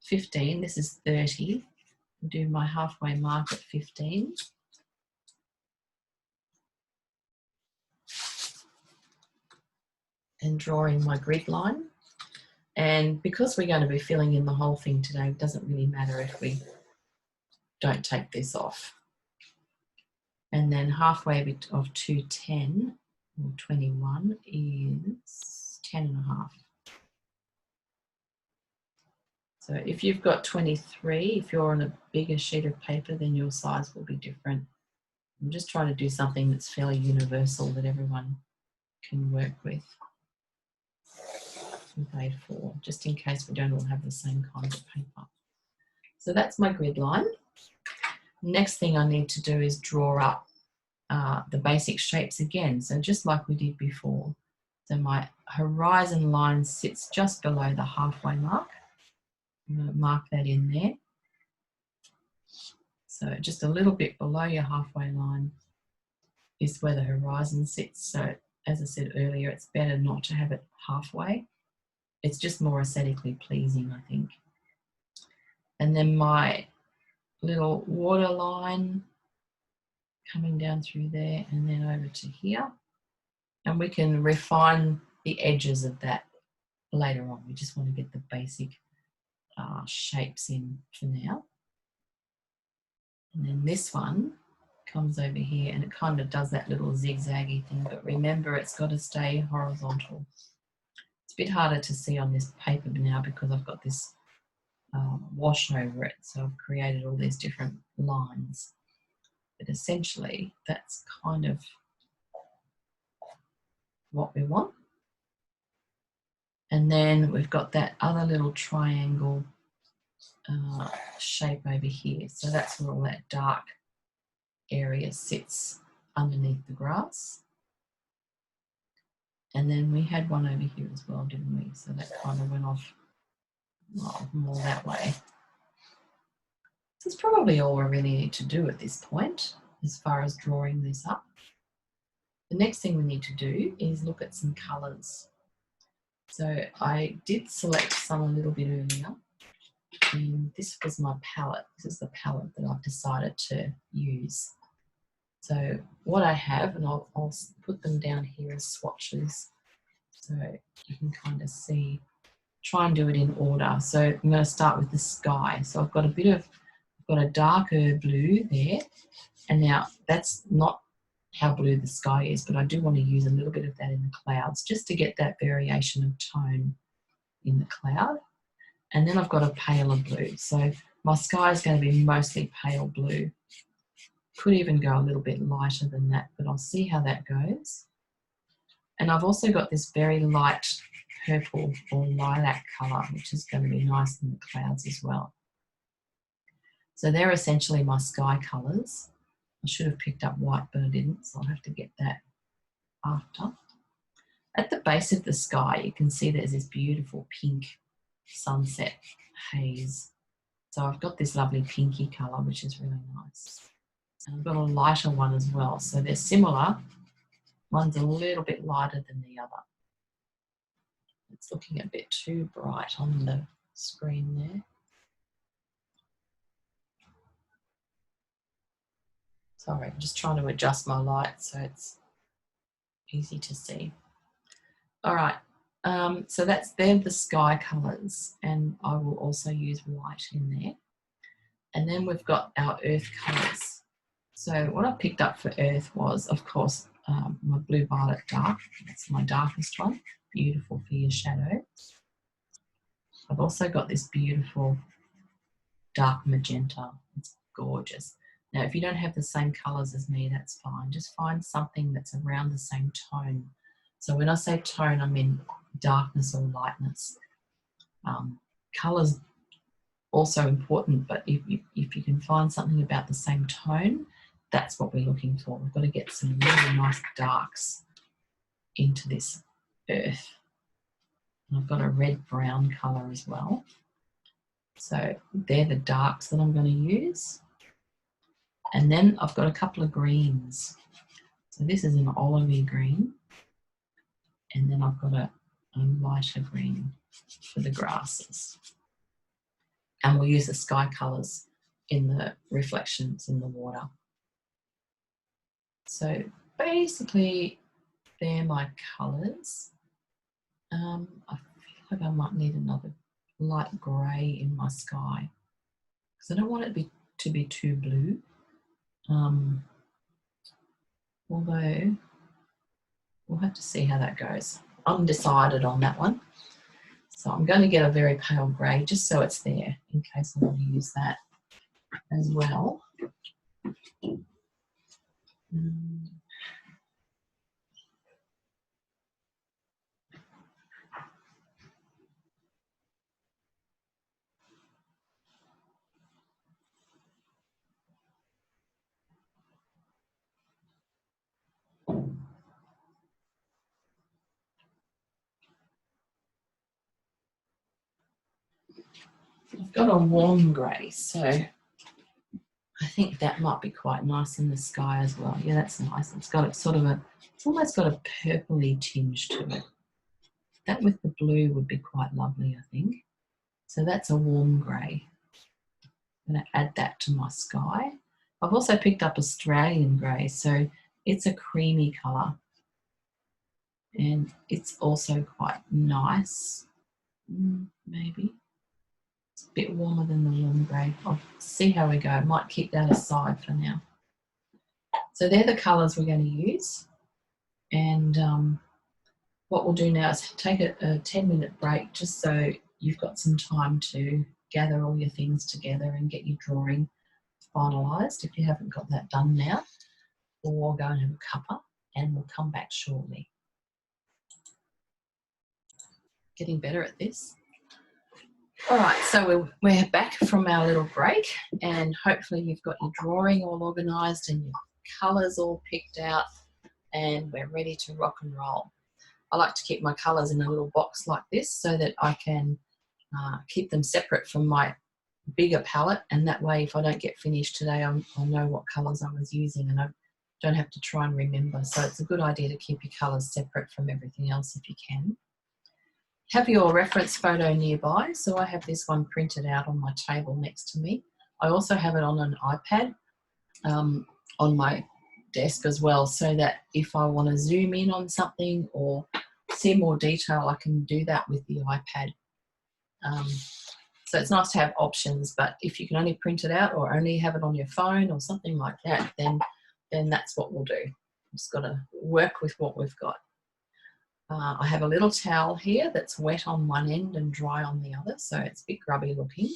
15, this is 30. I'll do my halfway mark at 15. And draw in my grid line. And because we're going to be filling in the whole thing today, it doesn't really matter if we don't take this off. And then halfway of 210 or 21 is 10.5. So if you've got 23, if you're on a bigger sheet of paper, then your size will be different. I'm just trying to do something that's fairly universal that everyone can work with A4, just in case we don't all have the same kind of paper. So that's my grid line. Next thing I need to do is draw up the basic shapes again. So just like we did before. So my horizon line sits just below the halfway mark. I'm going to mark that in there. So just a little bit below your halfway line is where the horizon sits. So as I said earlier, it's better not to have it halfway. It's just more aesthetically pleasing, I think. And then my little water line coming down through there and then over to here. And we can refine the edges of that later on. We just want to get the basic shapes in for now. And then this one comes over here and it kind of does that little zigzaggy thing, but remember it's got to stay horizontal. It's a bit harder to see on this paper now because I've got this wash over it, so I've created all these different lines. But essentially that's kind of what we want. And then we've got that other little triangle shape over here. So that's where all that dark area sits underneath the grass. And then we had one over here as well, didn't we? So that kind of went off more that way. So it's probably all we really need to do at this point as far as drawing this up. The next thing we need to do is look at some colours. So I did select some a little bit earlier. And this was my palette. This is the palette that I've decided to use. So what I have, and I'll put them down here as swatches so you can kind of see, try and do it in order. So I'm going to start with the sky. So I've got a darker blue there, and now that's not how blue the sky is, but I do want to use a little bit of that in the clouds just to get that variation of tone in the cloud. And then I've got a paler blue. So my sky is going to be mostly pale blue. Could even go a little bit lighter than that, but I'll see how that goes. And I've also got this very light purple or lilac colour, which is going to be nice in the clouds as well. So they're essentially my sky colours. I should have picked up white, but I didn't, so I'll have to get that after. At the base of the sky, you can see there's this beautiful pink sunset haze. So I've got this lovely pinky colour, which is really nice. And I've got a lighter one as well. So they're similar. One's a little bit lighter than the other. It's looking a bit too bright on the screen there. Sorry, I'm just trying to adjust my light so it's easy to see. All right, So they're the sky colours, and I will also use white in there. And then we've got our earth colours. So what I picked up for earth was, of course, my blue violet dark. That's my darkest one. Beautiful for your shadow. I've also got this beautiful dark magenta. It's gorgeous. Now, if you don't have the same colours as me, that's fine. Just find something that's around the same tone. So when I say tone, I mean darkness or lightness. Colours also important, but if you can find something about the same tone, that's what we're looking for. We've got to get some really nice darks into this earth. And I've got a red-brown colour as well. So they're the darks that I'm going to use. And then I've got a couple of greens. So this is an olivey green. And then I've got a lighter green for the grasses. And we'll use the sky colours in the reflections in the water. So basically, they're my colours. I feel like I might need another light grey in my sky because I don't want it to be too blue. Although we'll have to see how that goes. Undecided on that one. So I'm going to get a very pale grey just so it's there in case I want to use that as well. I've got a warm grey, so I think that might be quite nice in the sky as well. Yeah, that's nice. It's got it's almost got a purpley tinge to it. That with the blue would be quite lovely, I think. So that's a warm grey. I'm going to add that to my sky. I've also picked up Australian grey, so it's a creamy colour. And it's also quite nice, maybe. It's a bit warmer than the warm grey. I'll see how we go. I might keep that aside for now. So they're the colours we're going to use. And what we'll do now is take a 10-minute break just so you've got some time to gather all your things together and get your drawing finalised if you haven't got that done now. We'll go and have a cuppa and we'll come back shortly. Getting better at this. All right, so we're back from our little break and hopefully you've got your drawing all organised and your colours all picked out and we're ready to rock and roll. I like to keep my colours in a little box like this so that I can keep them separate from my bigger palette, and that way if I don't get finished today, I know what colours I was using and I don't have to try and remember. So it's a good idea to keep your colours separate from everything else if you can. Have your reference photo nearby. So I have this one printed out on my table next to me. I also have it on an iPad on my desk as well, so that if I want to zoom in on something or see more detail, I can do that with the iPad. So it's nice to have options, but if you can only print it out or only have it on your phone or something like that, then that's what we'll do. We've just got to work with what we've got. I have a little towel here that's wet on one end and dry on the other, so it's a bit grubby looking,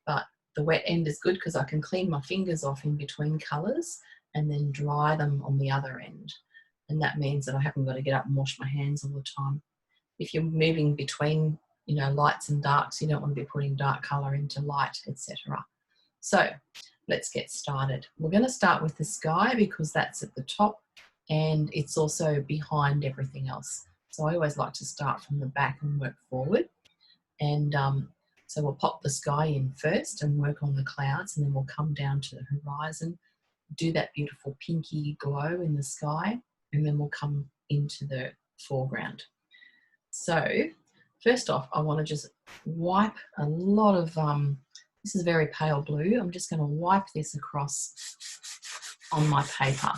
but the wet end is good because I can clean my fingers off in between colours and then dry them on the other end. And that means that I haven't got to get up and wash my hands all the time. If you're moving between, lights and darks, you don't want to be putting dark colour into light, etc. So let's get started. We're going to start with the sky because that's at the top and it's also behind everything else. So I always like to start from the back and work forward. And so we'll pop the sky in first and work on the clouds, and then we'll come down to the horizon, do that beautiful pinky glow in the sky, and then we'll come into the foreground. So first off, I want to just wipe a lot of, this is very pale blue. I'm just going to wipe this across on my paper.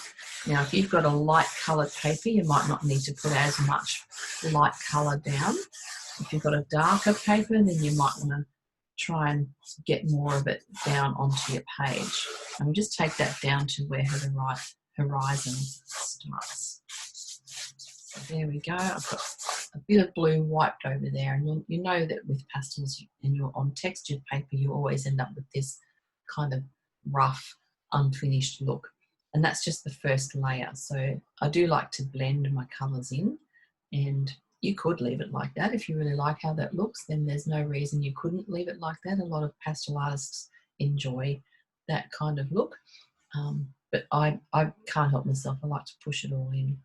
Now, if you've got a light coloured paper, you might not need to put as much light colour down. If you've got a darker paper, then you might want to try and get more of it down onto your page. And we just take that down to where the right horizon starts. So there we go. I've got a bit of blue wiped over there, and you know that with pastels and you're on textured paper, you always end up with this kind of rough, unfinished look. And that's just the first layer. So I do like to blend my colours in, and you could leave it like that. If you really like how that looks, then there's no reason you couldn't leave it like that. A lot of pastel artists enjoy that kind of look. But I can't help myself. I like to push it all in.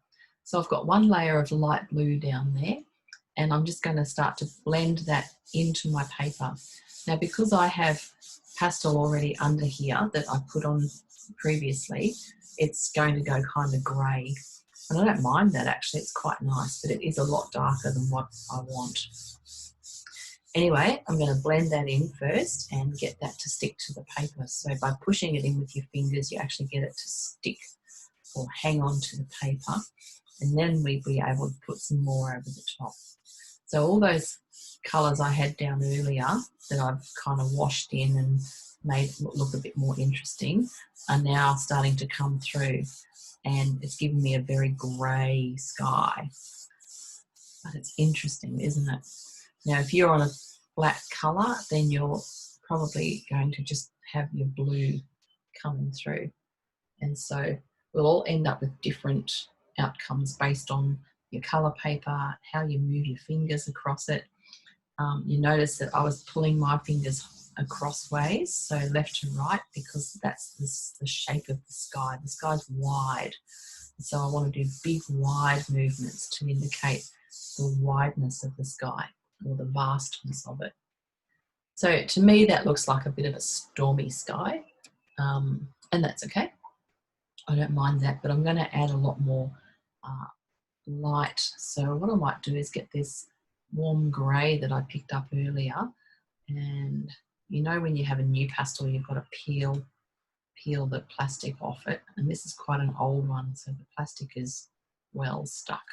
So I've got one layer of light blue down there, and I'm just going to start to blend that into my paper. Now, because I have pastel already under here that I put on previously, it's going to go kind of grey. And I don't mind that, actually. It's quite nice, but it is a lot darker than what I want. Anyway, I'm going to blend that in first and get that to stick to the paper. So by pushing it in with your fingers, you actually get it to stick or hang on to the paper. And then we'll be able to put some more over the top. So all those colours I had down earlier that I've kind of washed in and made look a bit more interesting are now starting to come through. And it's giving me a very grey sky. But it's interesting, isn't it? Now, if you're on a black colour, then you're probably going to just have your blue coming through. And so we'll all end up with different outcomes based on your colour paper, how you move your fingers across it. You notice that I was pulling my fingers across ways, so left to right, because that's the shape of the sky. The sky's wide, so I want to do big, wide movements to indicate the wideness of the sky or the vastness of it. So to me, that looks like a bit of a stormy sky, and that's okay. I don't mind that, but I'm going to add a lot more light. So what I might do is get this warm grey that I picked up earlier, and you know when you have a new pastel, you've got to peel the plastic off it, and this is quite an old one, so the plastic is well stuck.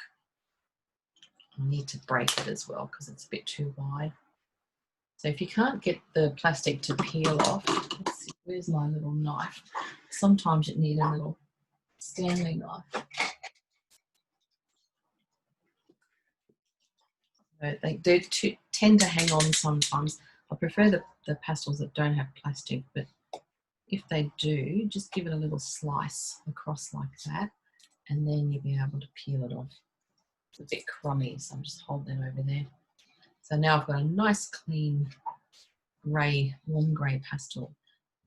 I need to break it as well because it's a bit too wide. So if you can't get the plastic to peel off, let's see, where's my little knife? Sometimes you need a little Stanley knife. They do tend to hang on sometimes. I prefer the pastels that don't have plastic, but if they do, just give it a little slice across like that, and then you'll be able to peel it off. It's a bit crummy, so I'm just holding it over there. So now I've got a nice clean grey, warm grey pastel.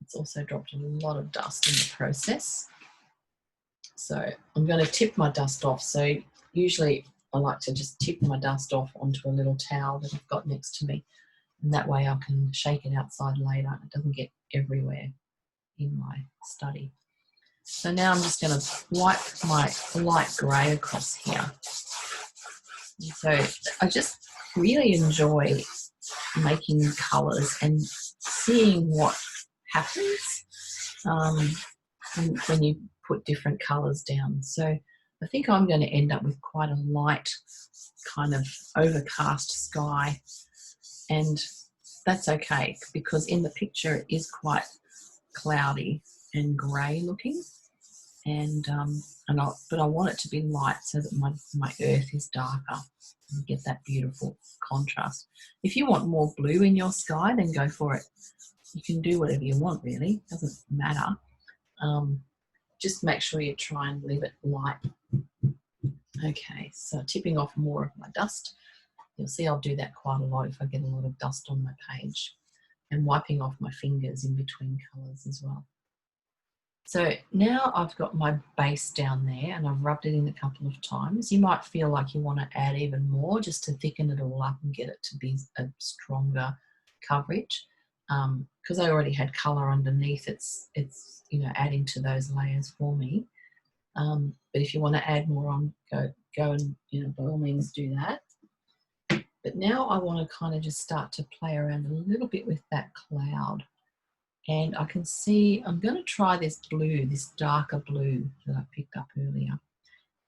It's also dropped a lot of dust in the process. So I'm going to tip my dust off. So usually I like to just tip my dust off onto a little towel that I've got next to me, and that way I can shake it outside later. It doesn't get everywhere in my study. So now I'm just going to wipe my light grey across here. So I just really enjoy making colours and seeing what happens when you put different colours down. So I think I'm going to end up with quite a light kind of overcast sky, and that's okay because in the picture it is quite cloudy and grey looking, but I want it to be light so that my earth is darker and get that beautiful contrast. If you want more blue in your sky, then go for it. You can do whatever you want, really. It doesn't matter. Just make sure you try and leave it light. Okay, so tipping off more of my dust. You'll see I'll do that quite a lot if I get a lot of dust on my page, and wiping off my fingers in between colours as well. So now I've got my base down there and I've rubbed it in a couple of times. You might feel like you want to add even more just to thicken it all up and get it to be a stronger coverage. Because I already had colour underneath, it's adding to those layers for me. But if you want to add more on, go and by all means do that. But now I want to kind of just start to play around a little bit with that cloud. And I can see I'm going to try this blue, this darker blue that I picked up earlier.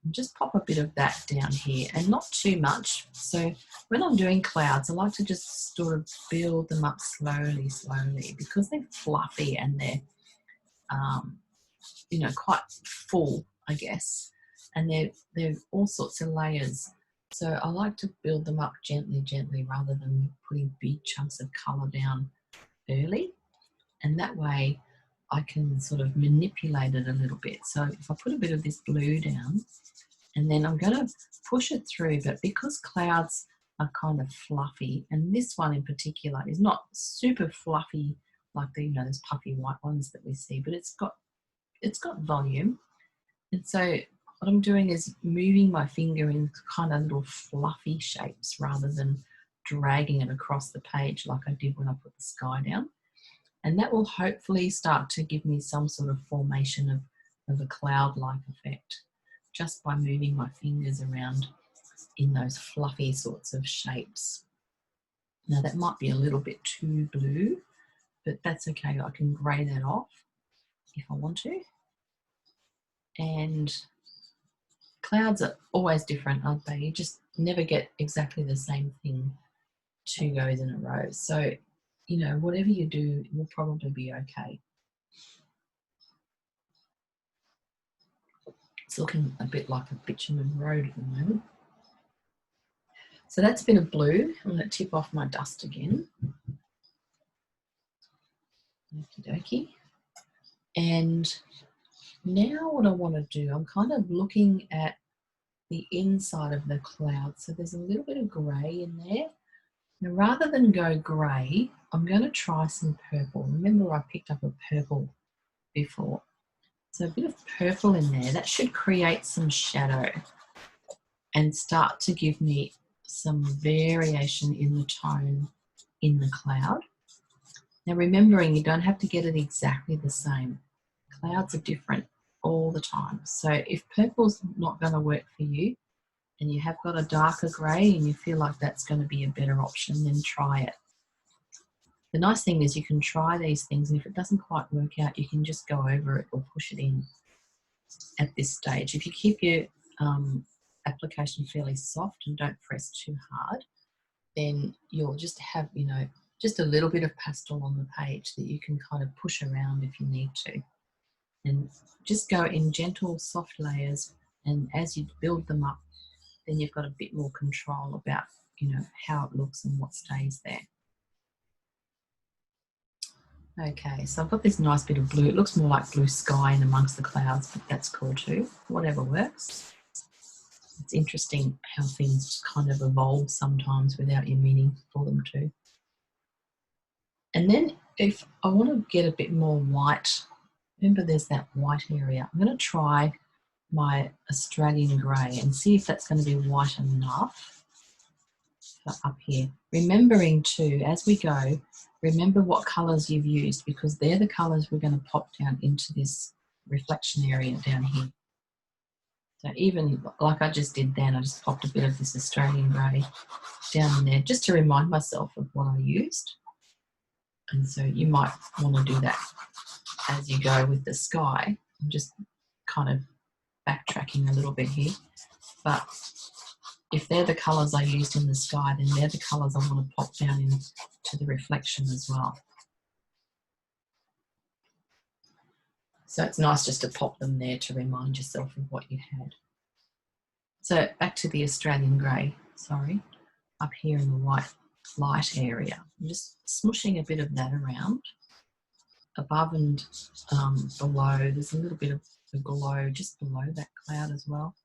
And just pop a bit of that down here, and not too much. So when I'm doing clouds, I like to just sort of build them up slowly, because they're fluffy and they're, you know, quite full, I guess. And they're all sorts of layers. So I like to build them up gently, rather than putting big chunks of colour down early. And that way I can sort of manipulate it a little bit. So if I put a bit of this blue down, and then I'm going to push it through, but because clouds are kind of fluffy, and this one in particular is not super fluffy like the, you know, those puffy white ones that we see, but it's got volume. And so what I'm doing is moving my finger in kind of little fluffy shapes rather than dragging it across the page like I did when I put the sky down. And that will hopefully start to give me some sort of formation of a cloud-like effect, just by moving my fingers around in those fluffy sorts of shapes. Now that might be a little bit too blue, but that's okay. I can grey that off if I want to. And clouds are always different, aren't they? You just never get exactly the same thing 2 goes in a row. So, you know, whatever you do, it will probably be okay. It's looking a bit like a bitumen road at the moment. So that's a bit of blue. I'm going to tip off my dust again. Okie dokie. And now what I want to do, I'm kind of looking at the inside of the cloud. So there's a little bit of grey in there. Now rather than go grey, I'm going to try some purple. Remember I picked up a purple before. So a bit of purple in there. That should create some shadow and start to give me some variation in the tone in the cloud. Now remembering, you don't have to get it exactly the same. Clouds are different all the time. So if purple's not going to work for you and you have got a darker grey and you feel like that's going to be a better option, then try it. The nice thing is you can try these things, and if it doesn't quite work out, you can just go over it or push it in at this stage. If you keep your application fairly soft and don't press too hard, then you'll just have, you know, just a little bit of pastel on the page that you can kind of push around if you need to. And just go in gentle, soft layers, and as you build them up, then you've got a bit more control about, you know, how it looks and what stays there. Okay, so I've got this nice bit of blue. It looks more like blue sky in amongst the clouds, but that's cool too. Whatever works. It's interesting how things kind of evolve sometimes without you meaning for them to. And then if I want to get a bit more white, remember there's that white area. I'm going to try my Australian grey and see if that's going to be white enough for up here. Remembering too, as we go, remember what colours you've used, because they're the colours we're going to pop down into this reflection area down here. So even like I just did then, I just popped a bit of this Australian grey down in there just to remind myself of what I used. And so you might want to do that as you go with the sky. I'm just kind of backtracking a little bit here. But if they're the colours I used in the sky, then they're the colours I want to pop down into the reflection as well. So it's nice just to pop them there to remind yourself of what you had. So back to the Australian grey, sorry, up here in the white light area. I'm just smushing a bit of that around. Above and below, there's a little bit of a glow just below that cloud as well.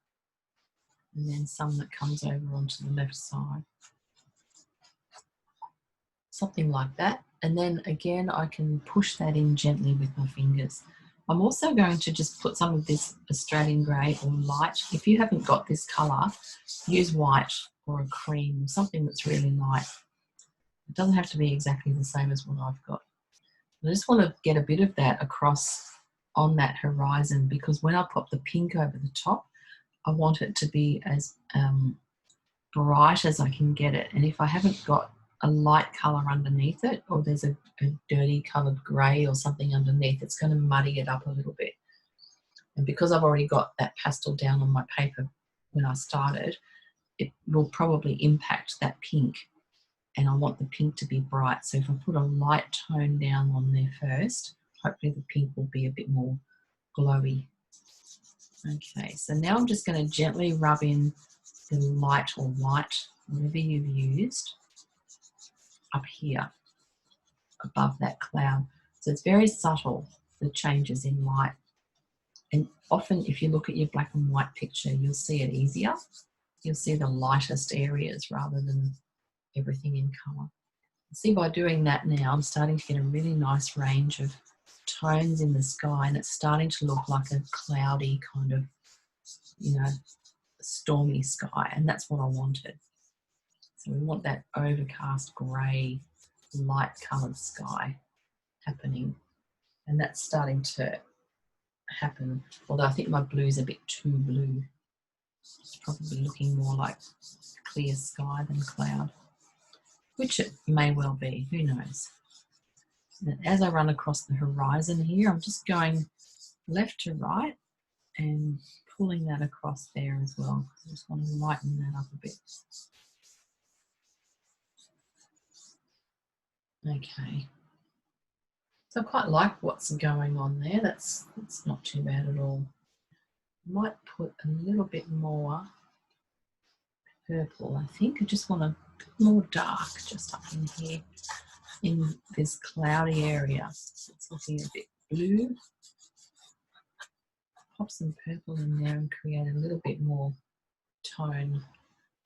And then some that comes over onto the left side. Something like that. And then again, I can push that in gently with my fingers. I'm also going to just put some of this Australian grey or light. If you haven't got this colour, use white or a cream, something that's really light. It doesn't have to be exactly the same as what I've got. I just want to get a bit of that across on that horizon, because when I pop the pink over the top, I want it to be as bright as I can get it. And if I haven't got a light colour underneath it, or there's a dirty coloured grey or something underneath, it's going to muddy it up a little bit. And because I've already got that pastel down on my paper when I started, it will probably impact that pink. And I want the pink to be bright. So if I put a light tone down on there first, hopefully the pink will be a bit more glowy. Okay, so now I'm just going to gently rub in the light or white, whatever you've used, up here above that cloud. So it's very subtle, the changes in light. And often if you look at your black and white picture, you'll see it easier. You'll see the lightest areas rather than everything in colour. See, by doing that now, I'm starting to get a really nice range of tones in the sky, and it's starting to look like a cloudy kind of, you know, stormy sky, and that's what I wanted. So we want that overcast grey, light coloured sky happening, and that's starting to happen, although I think my blue's a bit too blue. It's probably looking more like clear sky than cloud, which it may well be, who knows. And as I run across the horizon here, I'm just going left to right and pulling that across there as well. I just want to lighten that up a bit. Okay. So I quite like what's going on there. That's not too bad at all. I might put a little bit more purple, I think. I just want a bit more dark just up in here in this cloudy area. It's looking a bit blue. Pop some purple in there and create a little bit more tone.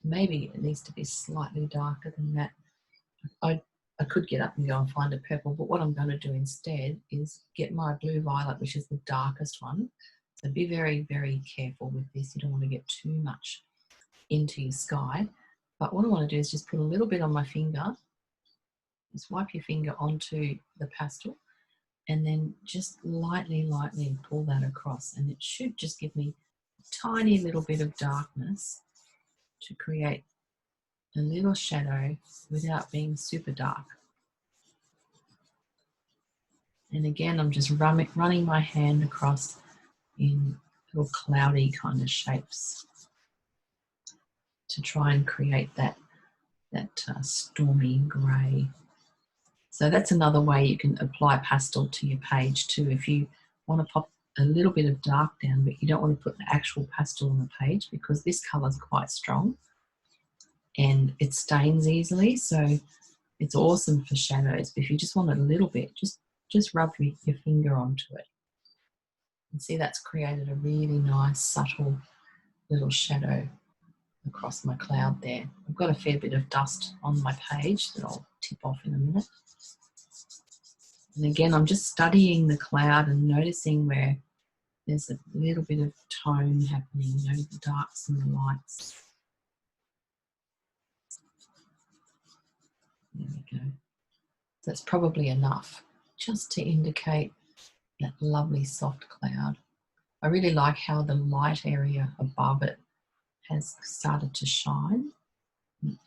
Maybe it needs to be slightly darker than that. I could get up and go and find a purple, but what I'm going to do instead is get my blue violet, which is the darkest one. So be very, very careful with this. You don't want to get too much into your sky. But what I want to do is just put a little bit on my finger. Just wipe your finger onto the pastel and then just lightly pull that across. And it should just give me a tiny little bit of darkness to create a little shadow without being super dark. And again, I'm just running my hand across in little cloudy kind of shapes to try and create that stormy grey. So that's another way you can apply pastel to your page too. If you want to pop a little bit of dark down, but you don't want to put the actual pastel on the page because this colour is quite strong and it stains easily. So it's awesome for shadows. But if you just want a little bit, just rub your finger onto it. And see, that's created a really nice, subtle little shadow across my cloud there. I've got a fair bit of dust on my page that I'll tip off in a minute. And again, I'm just studying the cloud and noticing where there's a little bit of tone happening, you know, the darks and the lights. There we go. That's probably enough just to indicate that lovely soft cloud. I really like how the light area above it has started to shine.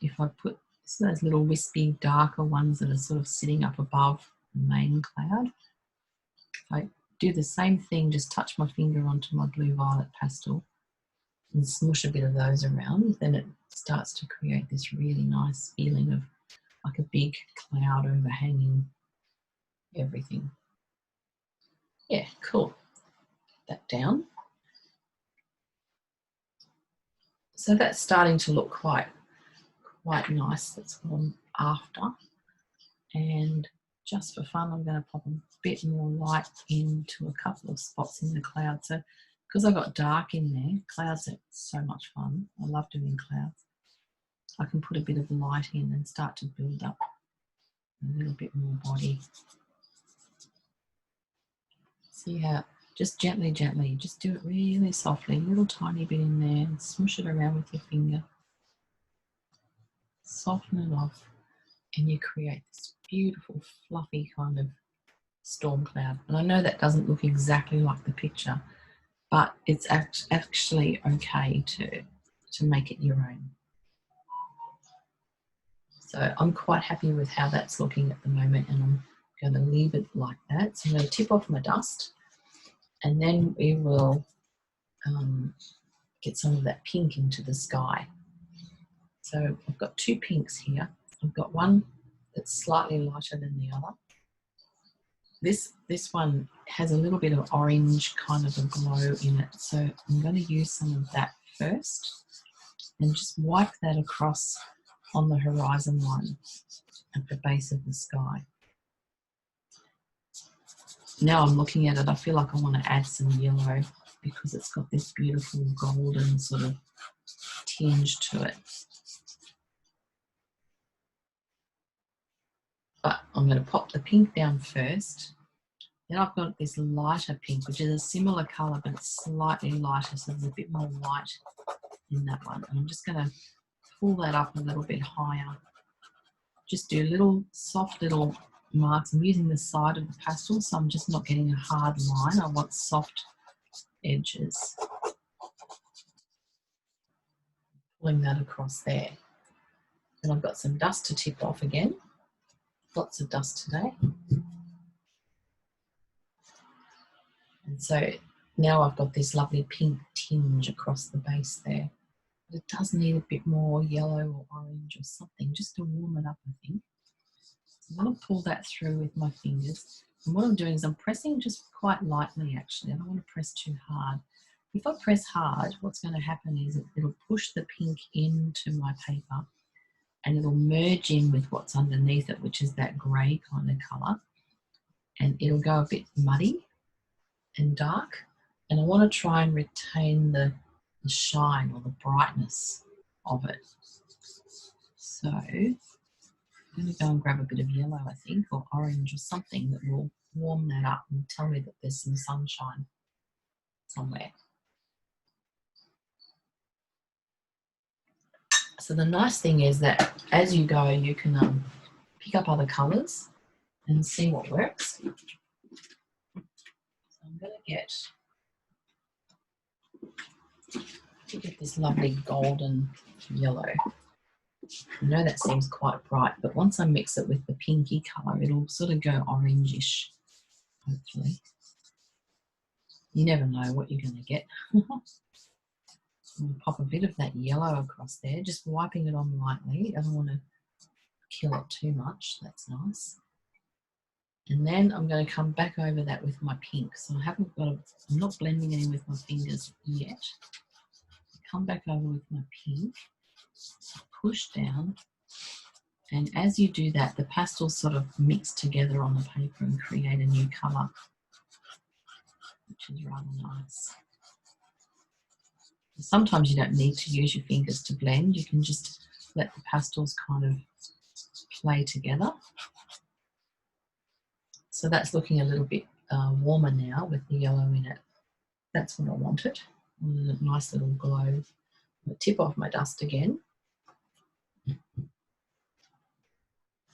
If I put those little wispy darker ones that are sort of sitting up above the main cloud, if I do the same thing, just touch my finger onto my blue violet pastel and smush a bit of those around, then it starts to create this really nice feeling of like a big cloud overhanging everything. Yeah, cool. Put that down. So that's starting to look quite nice. That's what I'm after. And just for fun, I'm going to pop a bit more light into a couple of spots in the cloud. So because I got dark in there, clouds are so much fun. I love doing clouds. I can put a bit of light in and start to build up a little bit more body. See how, just gently, just do it really softly, a little tiny bit in there and smush it around with your finger. Soften it off and you create this beautiful, fluffy kind of storm cloud. And I know that doesn't look exactly like the picture, but it's actually okay to make it your own. So I'm quite happy with how that's looking at the moment, and I'm going to leave it like that. So I'm going to tip off my dust, and then we will get some of that pink into the sky. So I've got two pinks here. I've got one that's slightly lighter than the other. This one has a little bit of orange kind of a glow in it. So I'm going to use some of that first and just wipe that across on the horizon line at the base of the sky. Now I'm looking at it, I feel like I want to add some yellow because it's got this beautiful golden sort of tinge to it. But I'm going to pop the pink down first. Then I've got this lighter pink, which is a similar colour, but it's slightly lighter, so there's a bit more white in that one. And I'm just going to pull that up a little bit higher. Just do little soft little marks. I'm using the side of the pastel, so I'm just not getting a hard line. I want soft edges. Pulling that across there. Then I've got some dust to tip off again. Lots of dust today. And so now I've got this lovely pink tinge across the base there. But it does need a bit more yellow or orange or something just to warm it up, I think. So I'm going to pull that through with my fingers. And what I'm doing is I'm pressing just quite lightly, actually. I don't want to press too hard. If I press hard, what's going to happen is it'll push the pink into my paper and it'll merge in with what's underneath it, which is that grey kind of colour. And it'll go a bit muddy and dark. And I want to try and retain the shine or the brightness of it. So I'm going to go and grab a bit of yellow, I think, or orange or something that will warm that up and tell me that there's some sunshine somewhere. So the nice thing is that as you go, you can pick up other colours and see what works. So I'm going to get this lovely golden yellow. I know that seems quite bright, but once I mix it with the pinky colour, it'll sort of go orangish, hopefully. You never know what you're going to get. I'm going to pop a bit of that yellow across there, just wiping it on lightly. I don't want to kill it too much. That's nice. And then I'm going to come back over that with my pink. So I'm not blending it in with my fingers yet. Come back over with my pink, push down, and as you do that, the pastels sort of mix together on the paper and create a new colour, which is rather nice. Sometimes you don't need to use your fingers to blend. You can just let the pastels kind of play together. So that's looking a little bit warmer now with the yellow in it. That's what I wanted. A nice little glow. I'm going to tip off my dust again.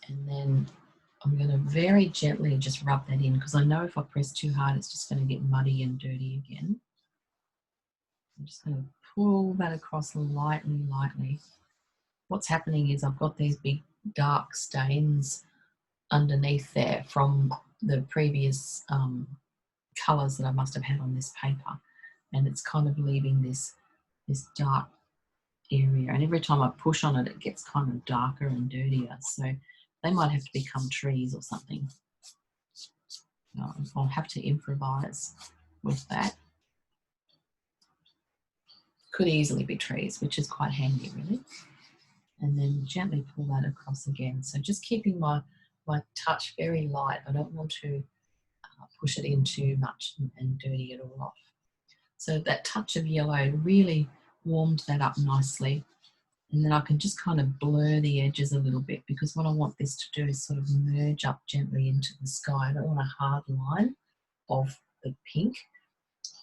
And then I'm going to very gently just rub that in because I know if I press too hard, it's just going to get muddy and dirty again. I'm just going to pull that across lightly, lightly. What's happening is I've got these big dark stains underneath there from the previous colours that I must have had on this paper, and it's kind of leaving this dark area, and every time I push on it, it gets kind of darker and dirtier, so they might have to become trees or something. I'll have to improvise with that. Could easily be trees, which is quite handy really. And then gently pull that across again. So just keeping my touch very light. I don't want to push it in too much and dirty it all off. So that touch of yellow really warmed that up nicely. And then I can just kind of blur the edges a little bit because what I want this to do is sort of merge up gently into the sky. I don't want a hard line of the pink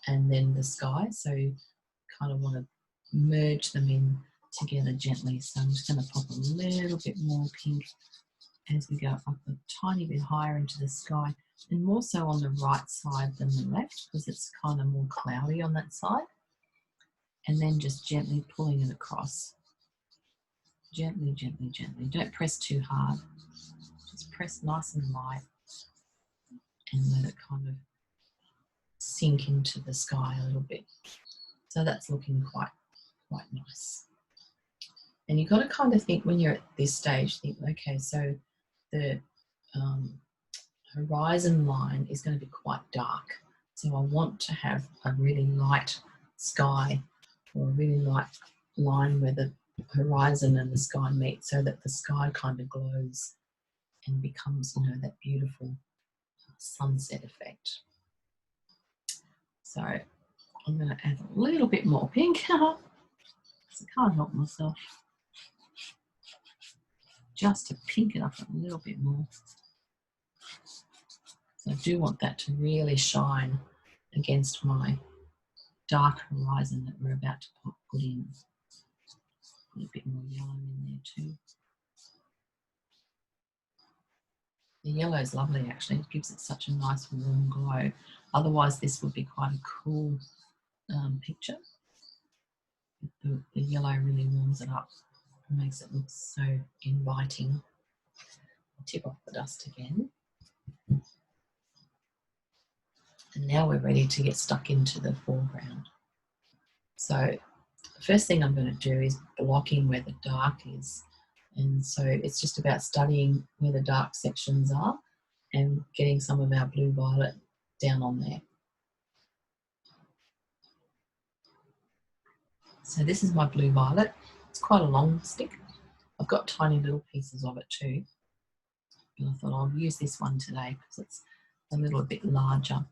and then the sky. So you kind of want to merge them in together gently. So I'm just going to pop a little bit more pink as we go up a tiny bit higher into the sky, and more so on the right side than the left because it's kind of more cloudy on that side. And then just gently pulling it across. Gently, gently, gently. Don't press too hard. Just press nice and light and let it kind of sink into the sky a little bit. So that's looking quite nice. And you've got to kind of think when you're at this stage, think, okay, so the horizon line is going to be quite dark. So I want to have a really light sky or a really light line where the horizon and the sky meet so that the sky kind of glows and becomes, you know, that beautiful sunset effect. So I'm going to add a little bit more pink because I can't help myself. Just to pink it up a little bit more. So I do want that to really shine against my dark horizon that we're about to put in. A bit more yellow in there too. The yellow is lovely actually, it gives it such a nice warm glow. Otherwise this would be quite a cool picture. The yellow really warms it up and makes it look so inviting. I'll tip off the dust again. And now we're ready to get stuck into the foreground. So the first thing I'm going to do is blocking where the dark is. And so it's just about studying where the dark sections are and getting some of our blue violet down on there. So this is my blue violet. It's quite a long stick. I've got tiny little pieces of it too. And I thought I'll use this one today because it's a little bit larger.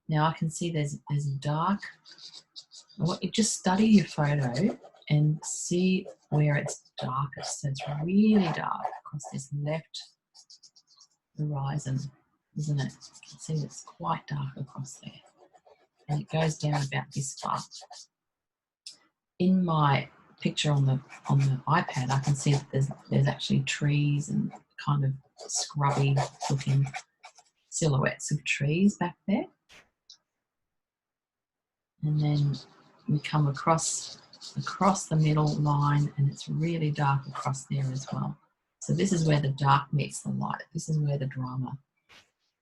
Now I can see there's dark. I want you to just study your photo and see where it's darkest. So it's really dark across this left horizon, isn't it? You can see it's quite dark across there. And it goes down about this far. In my picture on the iPad, I can see that there's actually trees and kind of scrubby looking silhouettes of trees back there. And then we come across the middle line and it's really dark across there as well. So this is where the dark meets the light. This is where the drama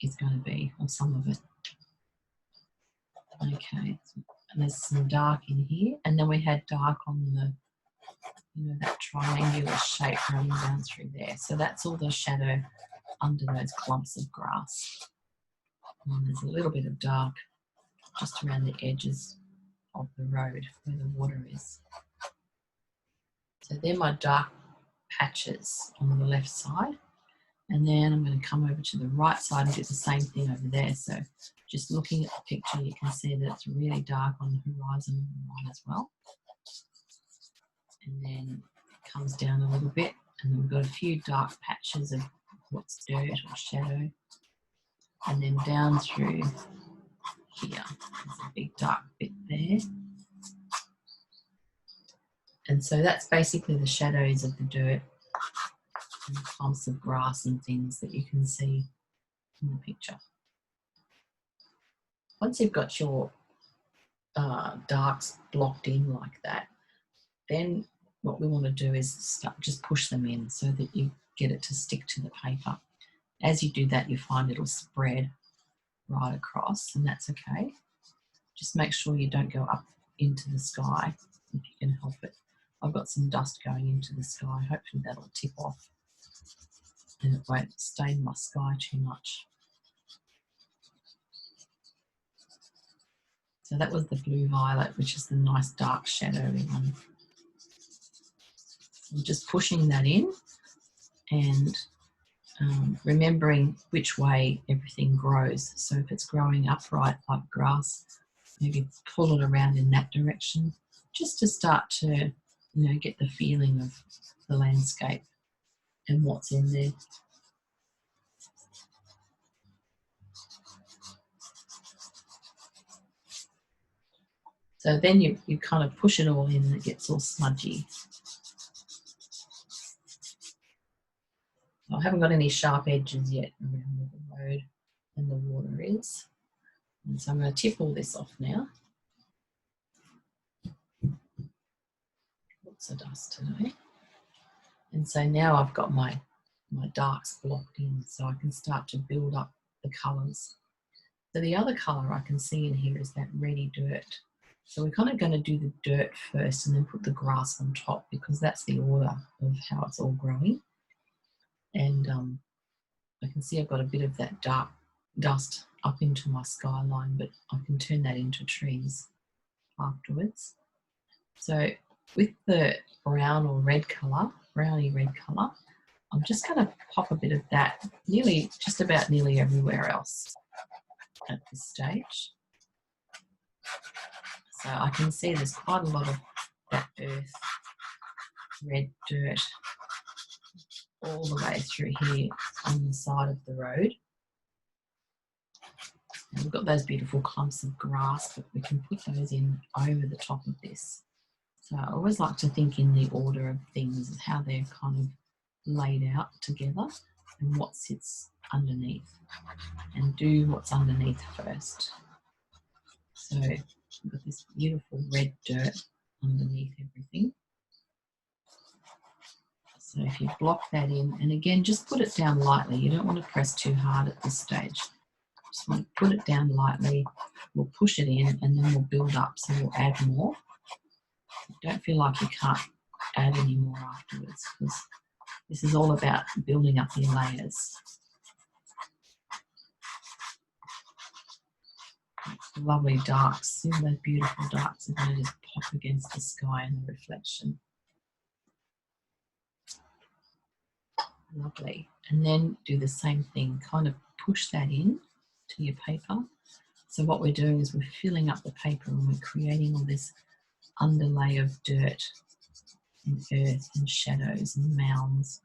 is going to be, or some of it. Okay, and there's some dark in here, and then we had dark on the, you know, that triangular shape running down through there. So that's all the shadow under those clumps of grass. And there's a little bit of dark just around the edges of the road where the water is. So they're my dark patches on the left side. And then I'm going to come over to the right side and do the same thing over there. So just looking at the picture, you can see that it's really dark on the horizon on the right as well. And then it comes down a little bit, and then we've got a few dark patches of what's dirt or shadow. And then down through here, there's a big dark bit there. And so that's basically the shadows of the dirt and the clumps of grass and things that you can see in the picture. Once you've got your darks blocked in like that, then what we want to do is just push them in so that you get it to stick to the paper. As you do that, you find it'll spread right across, and that's okay. Just make sure you don't go up into the sky if you can help it. I've got some dust going into the sky. Hopefully that'll tip off and it won't stain my sky too much. So that was the blue violet, which is the nice dark shadowy one. I'm just pushing that in and remembering which way everything grows. So if it's growing upright like grass, maybe pull it around in that direction, just to start to, you know, get the feeling of the landscape and what's in there. So then you kind of push it all in and it gets all smudgy. I haven't got any sharp edges yet around where the road and the water is. And so I'm going to tip all this off now. Lots of dust today. And so now I've got my darks blocked in, so I can start to build up the colours. So the other colour I can see in here is that reddy dirt. So we're kind of going to do the dirt first and then put the grass on top, because that's the order of how it's all growing. And I can see I've got a bit of that dark dust up into my skyline, but I can turn that into trees afterwards. So with the brown or red colour, browny red colour, I'm just going to pop a bit of that just about nearly everywhere else at this stage. So I can see there's quite a lot of that earth red dirt all the way through here on the side of the road. And we've got those beautiful clumps of grass, but we can put those in over the top of this. So I always like to think in the order of things, how they're kind of laid out together and what sits underneath, and do what's underneath first. So we've got this beautiful red dirt underneath everything. So if you block that in, and again, just put it down lightly. You don't want to press too hard at this stage. Just want to put it down lightly. We'll push it in and then we'll build up, so we'll add more. Don't feel like you can't add any more afterwards, because this is all about building up your layers. Lovely darks. See all those beautiful darks are going to just pop against the sky and the reflection. Lovely. And then do the same thing, kind of push that in to your paper. So what we're doing is we're filling up the paper and we're creating all this underlay of dirt and earth and shadows and mounds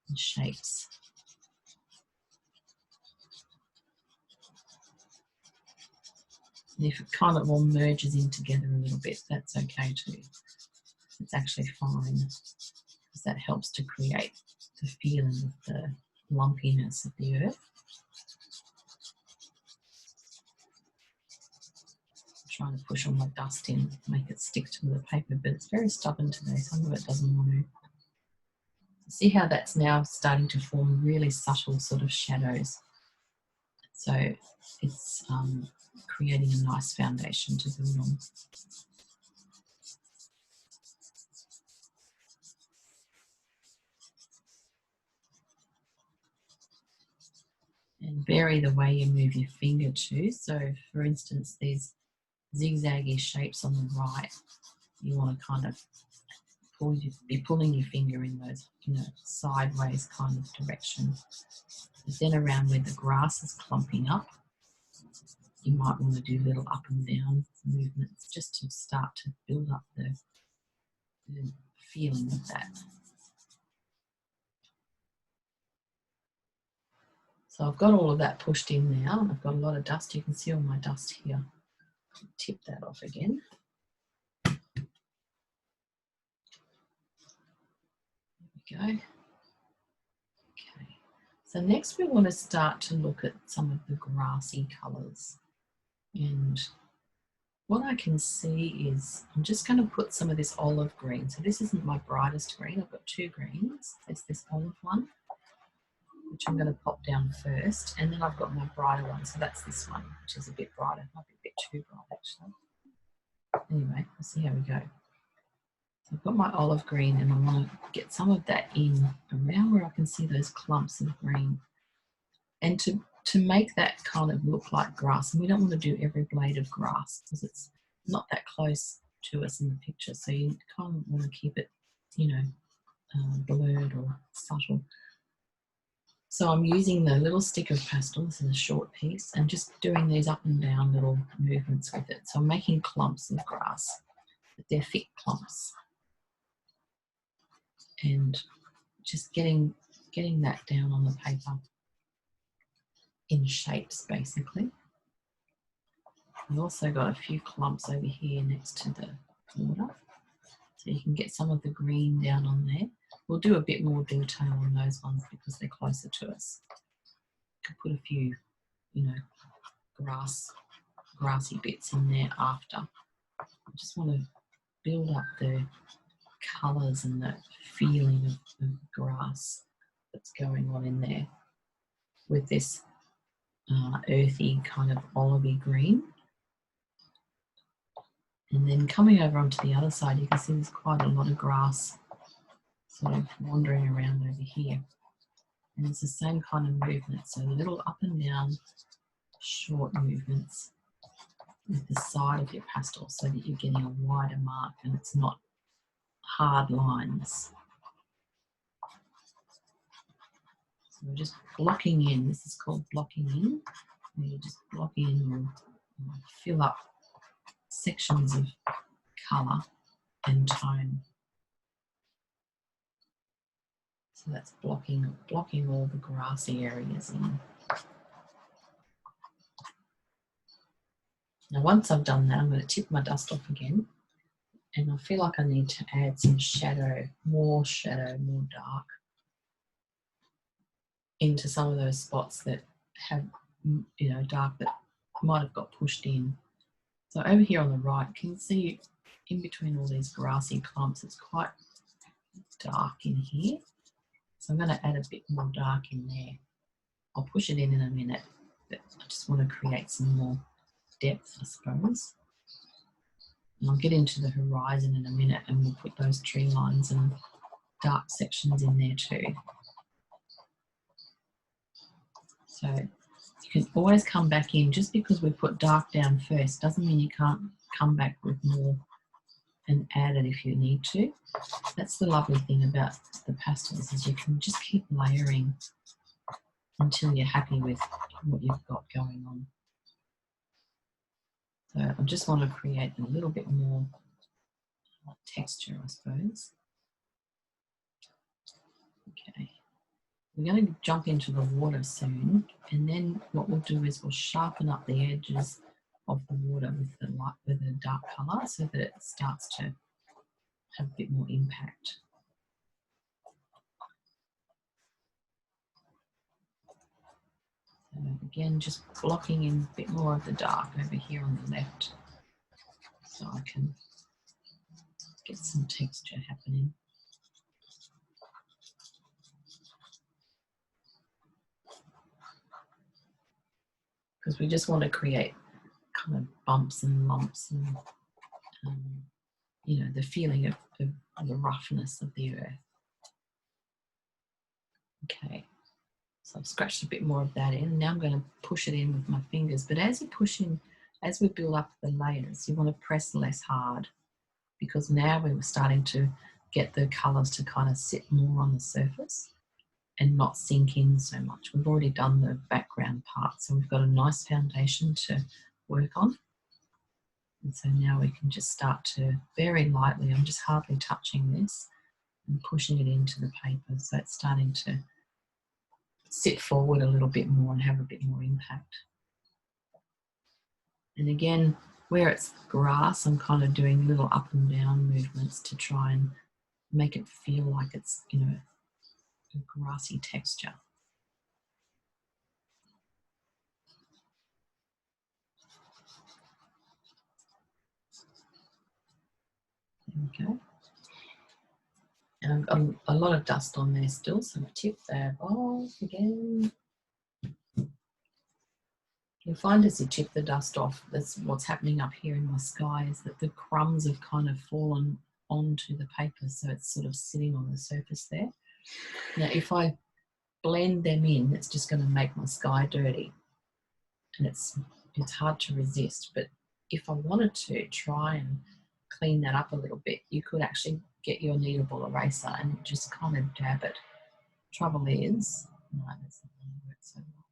and shapes. And if it kind of all merges in together a little bit, that's okay too. It's actually fine, because that helps to create the feeling of the lumpiness of the earth. I'm trying to push all my dust in, make it stick to the paper, but it's very stubborn today. Some of it doesn't want to. See how that's now starting to form really subtle sort of shadows. So it's creating a nice foundation to build on. And vary the way you move your finger too. So for instance, these zigzaggy shapes on the right, you want to kind of be pulling your finger in those, sideways kind of direction. But then around where the grass is clumping up, you might want to do little up and down movements just to start to build up the feeling of that. So I've got all of that pushed in now, and I've got a lot of dust. You can see all my dust here. Tip that off again. There we go. Okay. So next we want to start to look at some of the grassy colours. And what I can see is, I'm just going to put some of this olive green. So this isn't my brightest green. I've got two greens. There's this olive one, which I'm going to pop down first. And then I've got my brighter one. So that's this one, which is a bit brighter. Might be a bit too bright, actually. Anyway, we'll see how we go. So I've got my olive green, and I want to get some of that in around where I can see those clumps of green. And to make that kind of look like grass, and we don't want to do every blade of grass because it's not that close to us in the picture. So you kind of want to keep it, blurred or subtle. So I'm using the little stick of pastels in a short piece and just doing these up and down little movements with it. So I'm making clumps of grass, but they're thick clumps. And just getting that down on the paper in shapes, basically. I've also got a few clumps over here next to the border, so you can get some of the green down on there. We'll do a bit more detail on those ones because they're closer to us. Could put a few, grassy bits in there after. I just want to build up the colours and the feeling of grass that's going on in there with this earthy kind of olivey green. And then coming over onto the other side, you can see there's quite a lot of grass sort of wandering around over here. And it's the same kind of movement, so little up and down, short movements with the side of your pastel so that you're getting a wider mark and it's not hard lines. So we're just blocking in. This is called blocking in. And you're just blocking in, you'll fill up sections of colour and tone. So that's blocking all the grassy areas in. Now once I've done that, I'm going to tip my dust off again, and I feel like I need to add some shadow, more dark into some of those spots that have, you know, dark that might have got pushed in. So over here on the right, can you see in between all these grassy clumps, it's quite dark in here. So I'm going to add a bit more dark in there. I'll push it in a minute, but I just want to create some more depth, I suppose. And I'll get into the horizon in a minute and we'll put those tree lines and dark sections in there too. So you can always come back in. Just because we put dark down first doesn't mean you can't come back with more and add it if you need to. That's the lovely thing about the pastels, is you can just keep layering until you're happy with what you've got going on. So I just want to create a little bit more texture, I suppose. Okay. We're going to jump into the water soon, and then what we'll do is we'll sharpen up the edges of the water with the light, with a dark colour, so that it starts to have a bit more impact. So again, just blocking in a bit more of the dark over here on the left, so I can get some texture happening. Because we just want to create kind of bumps and lumps and you know, the feeling of the roughness of the earth. Okay, so I've scratched a bit more of that in, and now I'm going to push it in with my fingers. But as you push in, as we build up the layers, you want to press less hard, because now we're starting to get the colours to kind of sit more on the surface and not sink in so much. We've already done the background part, so we've got a nice foundation to work on. And so now we can just start to, very lightly, I'm just hardly touching this and pushing it into the paper, so it's starting to sit forward a little bit more and have a bit more impact. And again, where it's grass, I'm kind of doing little up and down movements to try and make it feel like it's, you know, a grassy texture. There we go. And I've got a lot of dust on there still, so I've tipped that off again. You'll find as you tip the dust off, that's what's happening up here in my sky, is that the crumbs have kind of fallen onto the paper, so it's sort of sitting on the surface there. Now, if I blend them in, it's just going to make my sky dirty, and it's hard to resist. But if I wanted to try and clean that up a little bit, you could actually get your kneadable eraser and just kind of dab it. Trouble is, no, that's not going to work so well.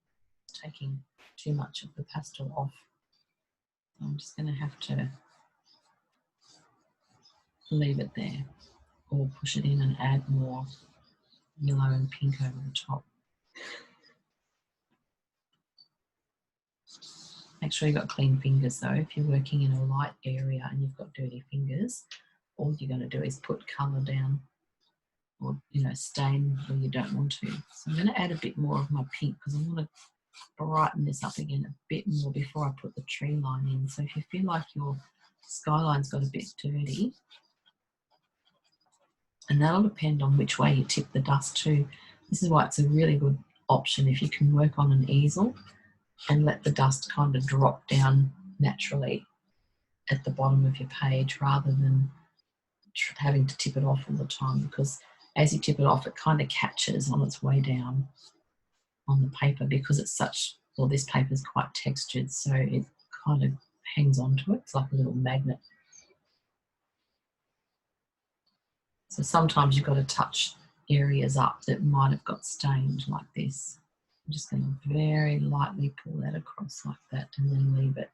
It's taking too much of the pastel off. So I'm just going to have to leave it there, or push it in and add more yellow and pink over the top. Make sure you've got clean fingers though. If you're working in a light area and you've got dirty fingers, all you're going to do is put colour down, or, you know, stain where you don't want to. So I'm going to add a bit more of my pink, because I want to brighten this up again a bit more before I put the tree line in. So if you feel like your skyline's got a bit dirty, And that'll depend on which way you tip the dust too. This is why it's a really good option if you can work on an easel and let the dust kind of drop down naturally at the bottom of your page rather than having to tip it off all the time, because as you tip it off, it kind of catches on its way down on the paper because it's such, well, this paper is quite textured, so it kind of hangs onto it. It's like a little magnet. So sometimes you've got to touch areas up that might have got stained like this. I'm just going to very lightly pull that across like that and then leave it.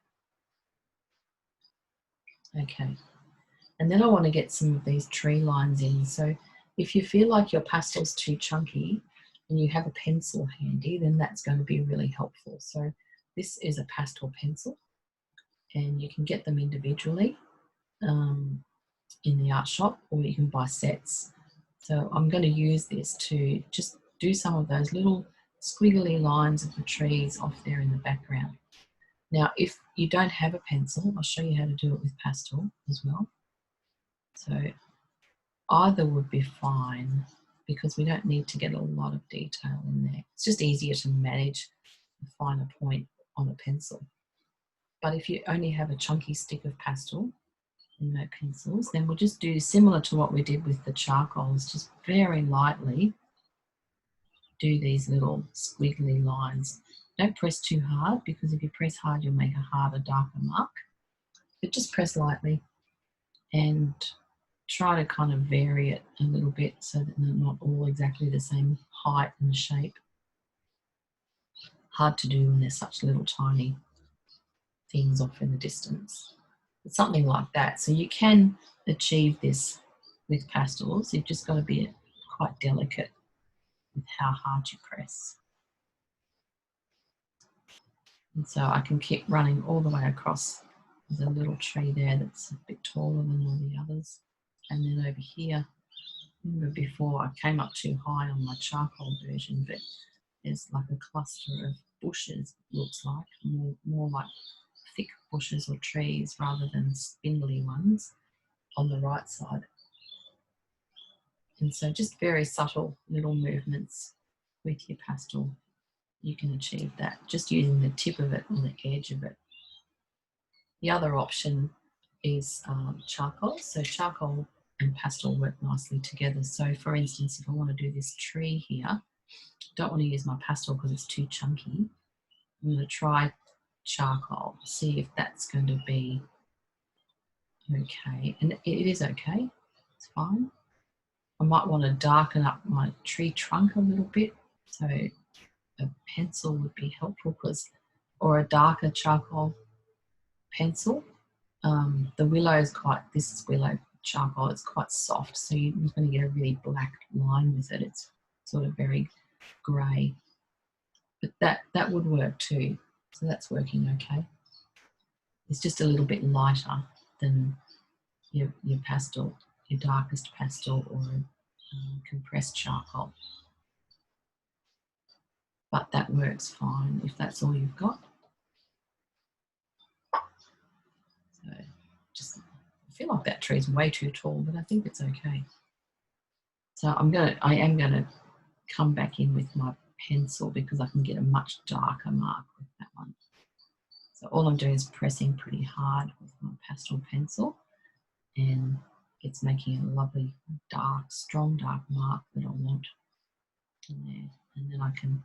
Okay. And then I want to get some of these tree lines in. So if you feel like your pastel's too chunky and you have a pencil handy, then that's going to be really helpful. So this is a pastel pencil, and you can get them individually in the art shop, or you can buy sets. So I'm going to use this to just do some of those little squiggly lines of the trees off there in the background. Now, if you don't have a pencil, I'll show you how to do it with pastel as well. So either would be fine because we don't need to get a lot of detail in there. It's just easier to manage a finer point on a pencil. But if you only have a chunky stick of pastel and no pencils, then we'll just do similar to what we did with the charcoals, just very lightly do these little squiggly lines. Don't press too hard, because if you press hard, you'll make a harder, darker mark. But just press lightly and try to kind of vary it a little bit so that they're not all exactly the same height and shape. Hard to do when there's such little tiny things off in the distance. But something like that. So you can achieve this with pastels. You've just got to be quite delicate with how hard you press. And so I can keep running all the way across. There's a little tree there that's a bit taller than all the others. And then over here, remember before I came up too high on my charcoal version, but there's like a cluster of bushes, looks like, more like thick bushes or trees rather than spindly ones on the right side. And so just very subtle little movements with your pastel, you can achieve that just using the tip of it on the edge of it. The other option is charcoal. So charcoal and pastel work nicely together. So for instance, if I want to do this tree here, don't want to use my pastel because it's too chunky. I'm going to try charcoal, see if that's going to be okay. And it is okay, it's fine. I might want to darken up my tree trunk a little bit. So a pencil would be helpful, or a darker charcoal pencil. The willow is this is willow charcoal, it's quite soft, so you're not going to get a really black line with it. It's sort of very grey. But that would work too. So that's working okay. It's just a little bit lighter than your pastel, your darkest pastel, or compressed charcoal. But that works fine if that's all you've got. So just, I feel like that tree's way too tall, but I think it's okay. So I am gonna come back in with my pencil because I can get a much darker mark with that one. So all I'm doing is pressing pretty hard with my pastel pencil, and it's making a lovely dark, strong dark mark that I want in there. And then I can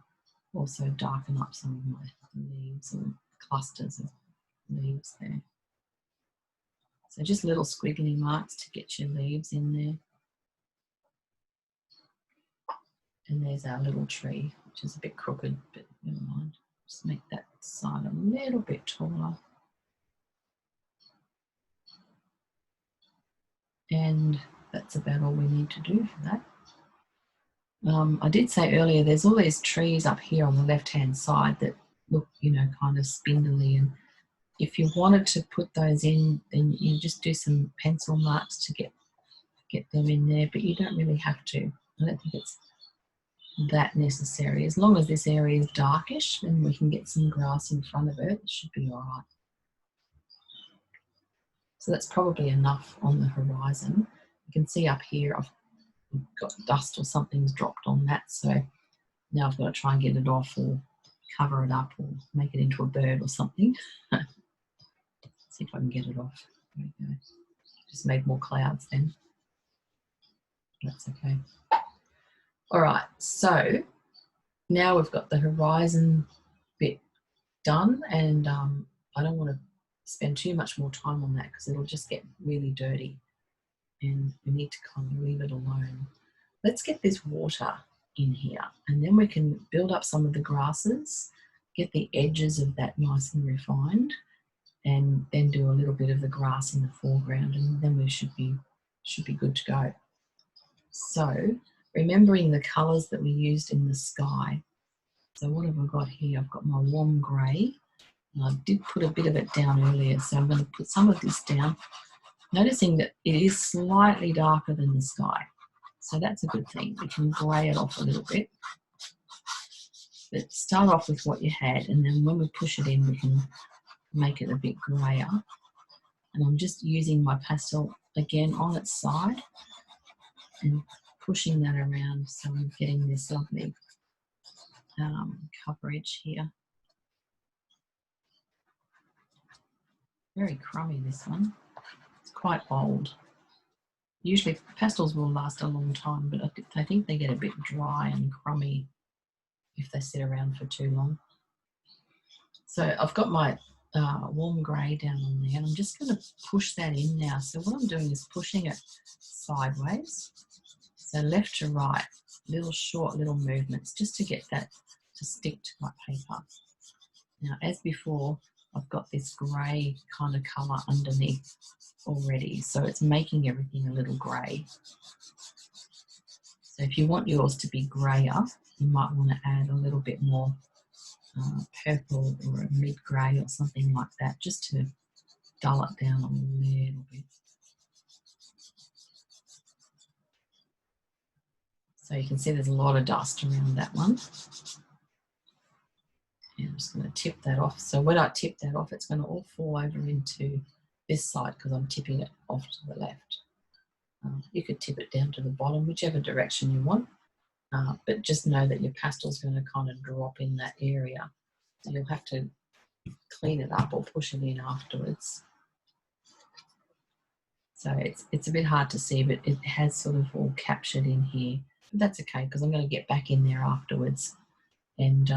also darken up some of my leaves or clusters of leaves there. So just little squiggly marks to get your leaves in there. And there's our little tree, which is a bit crooked, but never mind. Just make that side a little bit taller. And that's about all we need to do for that. I did say earlier, there's all these trees up here on the left-hand side that look, kind of spindly. And if you wanted to put those in, then you just do some pencil marks to get them in there, but you don't really have to. I don't think it's that necessary. As long as this area is darkish and we can get some grass in front of it, it should be all right. So that's probably enough on the horizon. You can see up here I've got dust or something's dropped on that, so now I've got to try and get it off or cover it up or make it into a bird or something. See if I can get it off. There we go. Just made more clouds then. That's okay. All right, so now we've got the horizon bit done, and I don't want to spend too much more time on that because it'll just get really dirty and we need to kind of leave it alone. Let's get this water in here and then we can build up some of the grasses, get the edges of that nice and refined, and then do a little bit of the grass in the foreground, and then we should be good to go. So remembering the colours that we used in the sky. So what have I got here? I've got my warm grey. I did put a bit of it down earlier, so I'm going to put some of this down, noticing that it is slightly darker than the sky. So that's a good thing. We can grey it off a little bit. But start off with what you had, and then when we push it in, we can make it a bit greyer. And I'm just using my pastel again on its side and pushing that around so I'm getting this lovely coverage here. Very crummy, this one. It's quite old. Usually pastels will last a long time, but I think they get a bit dry and crummy if they sit around for too long. So I've got my warm grey down on there, and I'm just going to push that in now. So what I'm doing is pushing it sideways, so left to right, short little movements just to get that to stick to my paper. Now, as before, I've got this grey kind of colour underneath already, so it's making everything a little grey. So if you want yours to be greyer, you might want to add a little bit more purple or a mid-grey or something like that, just to dull it down a little bit. So you can see there's a lot of dust around that one. And I'm just going to tip that off. So when I tip that off, it's going to all fall over into this side because I'm tipping it off to the left. You could tip it down to the bottom, whichever direction you want. But just know that your pastel's going to kind of drop in that area. So you'll have to clean it up or push it in afterwards. So it's a bit hard to see, but it has sort of all captured in here. But that's okay because I'm going to get back in there afterwards and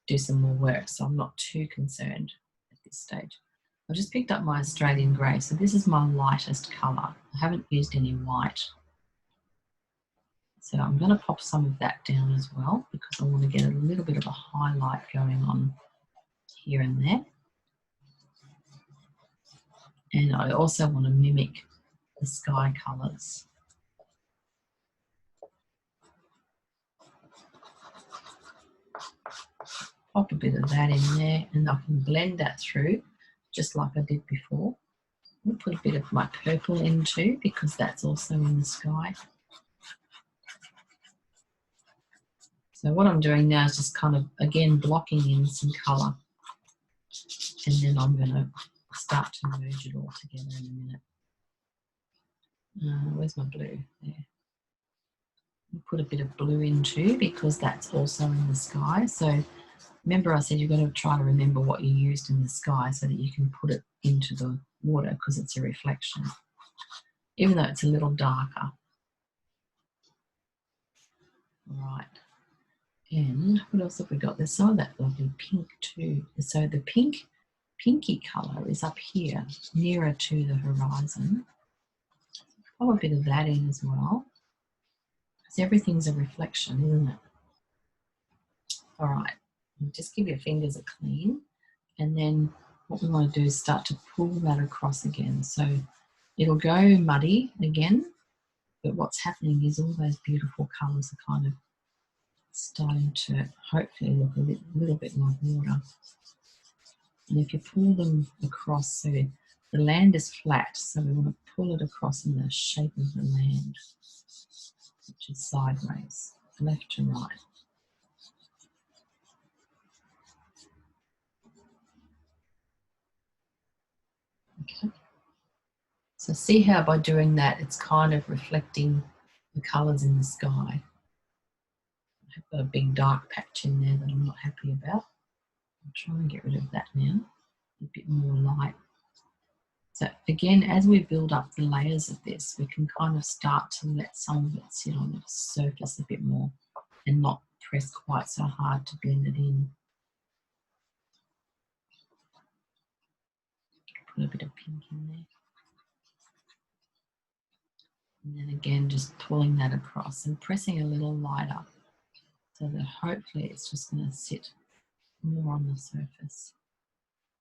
do some more work. So I'm not too concerned at this stage. I just picked up my Australian grey. So this is my lightest colour. I haven't used any white. So I'm going to pop some of that down as well because I want to get a little bit of a highlight going on here and there. And I also want to mimic the sky colours. Pop a bit of that in there and I can blend that through just like I did before. I'll put a bit of my purple in too because that's also in the sky. So what I'm doing now is just kind of, again, blocking in some colour. And then I'm going to start to merge it all together in a minute. Where's my blue? There. I'll put a bit of blue in too because that's also in the sky. So remember I said you're going to try to remember what you used in the sky so that you can put it into the water because it's a reflection, even though it's a little darker. Right. And what else have we got? There's some of that lovely pink too. So the pinky colour is up here, nearer to the horizon. Pop a bit of that in as well. Because everything's a reflection, isn't it? All right. Just give your fingers a clean. And then what we want to do is start to pull that across again. So it'll go muddy again, but what's happening is all those beautiful colours are kind of starting to hopefully look a little bit like water. And if you pull them across, so the land is flat, so we want to pull it across in the shape of the land, which is sideways, left to right. Okay. So see how by doing that, it's kind of reflecting the colours in the sky. I've got a big dark patch in there that I'm not happy about. I'll try and get rid of that now. A bit more light. So again, as we build up the layers of this, we can kind of start to let some of it sit on the surface a bit more and not press quite so hard to blend it in. Put a bit of pink in there. And then again, just pulling that across and pressing a little lighter so that hopefully it's just going to sit more on the surface.